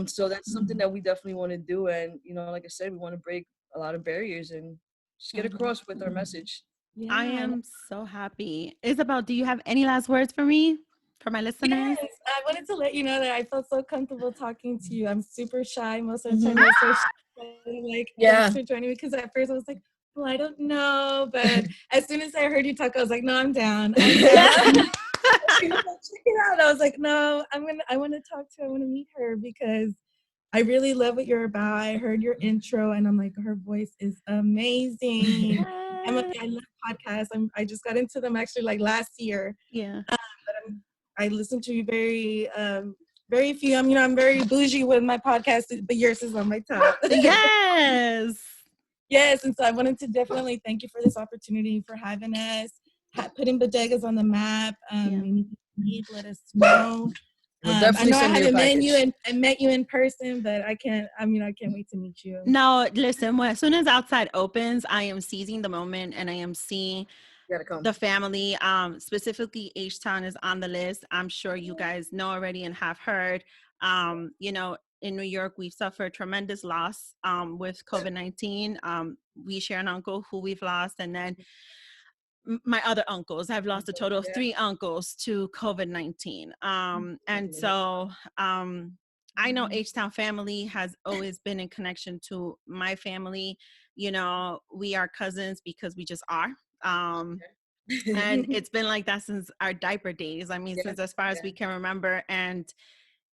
So that's something that we definitely want to do, and you know, like I said, we want to break a lot of barriers and just get across with our message.
Yeah.
I am so happy. Isabel, do you have any last words for me, for my listeners?
Yes, I wanted to let you know that I felt so comfortable talking to you. I'm super shy most of the time. I'm so shy. Like,
Yeah.
thanks for joining me, because at first I was like, well, I don't know. But as soon as I heard you talk, I was like, no, I'm down. I'm down. Check it out. I was like, no, I want to talk to her. I want to meet her, because I really love what you're about. I heard your intro and I'm like, her voice is amazing. I love podcasts. I just got into them actually like last year.
Yeah.
But I listen to you very few. I'm very bougie with my podcast, but yours is on my top.
Yes.
Yes, and so I wanted to definitely thank you for this opportunity, for having us, putting Budegas on the map. Anything you need, let us know. I know I haven't met you in person, but I can't wait to meet you.
No, listen, as soon as outside opens, I am seizing the moment and I am seeing the family. Specifically, H-Town is on the list. I'm sure you guys know already and have heard. You know, in New York, we've suffered tremendous loss with COVID-19. We share an uncle who we've lost, and then my other uncles. I've lost a total of 3 uncles to COVID-19. And so I know H-Town family has always been in connection to my family. You know, we are cousins because we just are. And it's been like that since our diaper days. I mean, since as far as we can remember. And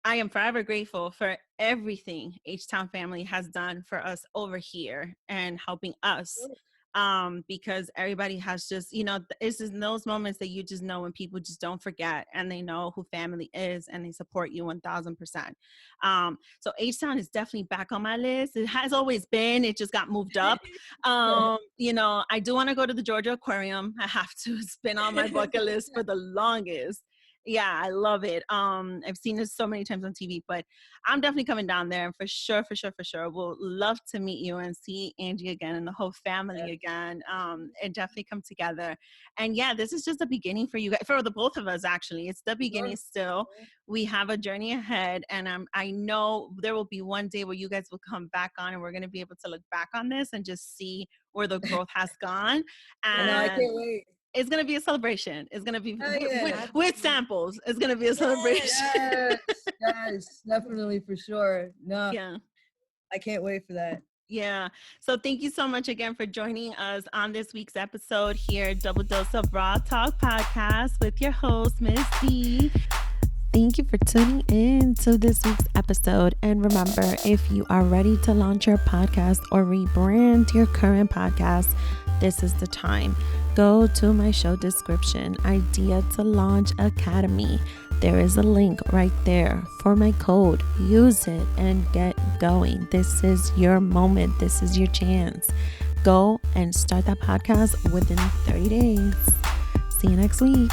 I am forever grateful for everything H-Town family has done for us over here and helping us. Because everybody has just, you know, it's just in those moments that you just know when people just don't forget and they know who family is and they support you 1000%. So H-Town is definitely back on my list. It has always been, it just got moved up. You know, I do want to go to the Georgia Aquarium. I have to. It's been on my bucket list for the longest. Yeah, I love it. I've seen this so many times on TV, but I'm definitely coming down there, and for sure. We'll love to meet you and see Angie again and the whole family again. And definitely come together. And yeah, this is just the beginning for you guys, for the both of us. Actually, it's the beginning still. We have a journey ahead, and I know there will be one day where you guys will come back on, and we're going to be able to look back on this and just see where the growth has gone. And
I can't wait.
It's going to be a celebration. It's going to be with samples. It's going to be a celebration.
Yes, definitely, for sure. No,
yeah.
I can't wait for that.
Yeah. So thank you so much again for joining us on this week's episode here, Double Dose of Raw Talk Podcast with your host, Miss D. Thank you for tuning in to this week's episode. And remember, if you are ready to launch your podcast or rebrand your current podcast, this is the time. Go to my show description, Idea to Launch Academy. There is a link right there for my code. Use it and get going. This is your moment. This is your chance. Go and start that podcast within 30 days. See you next week.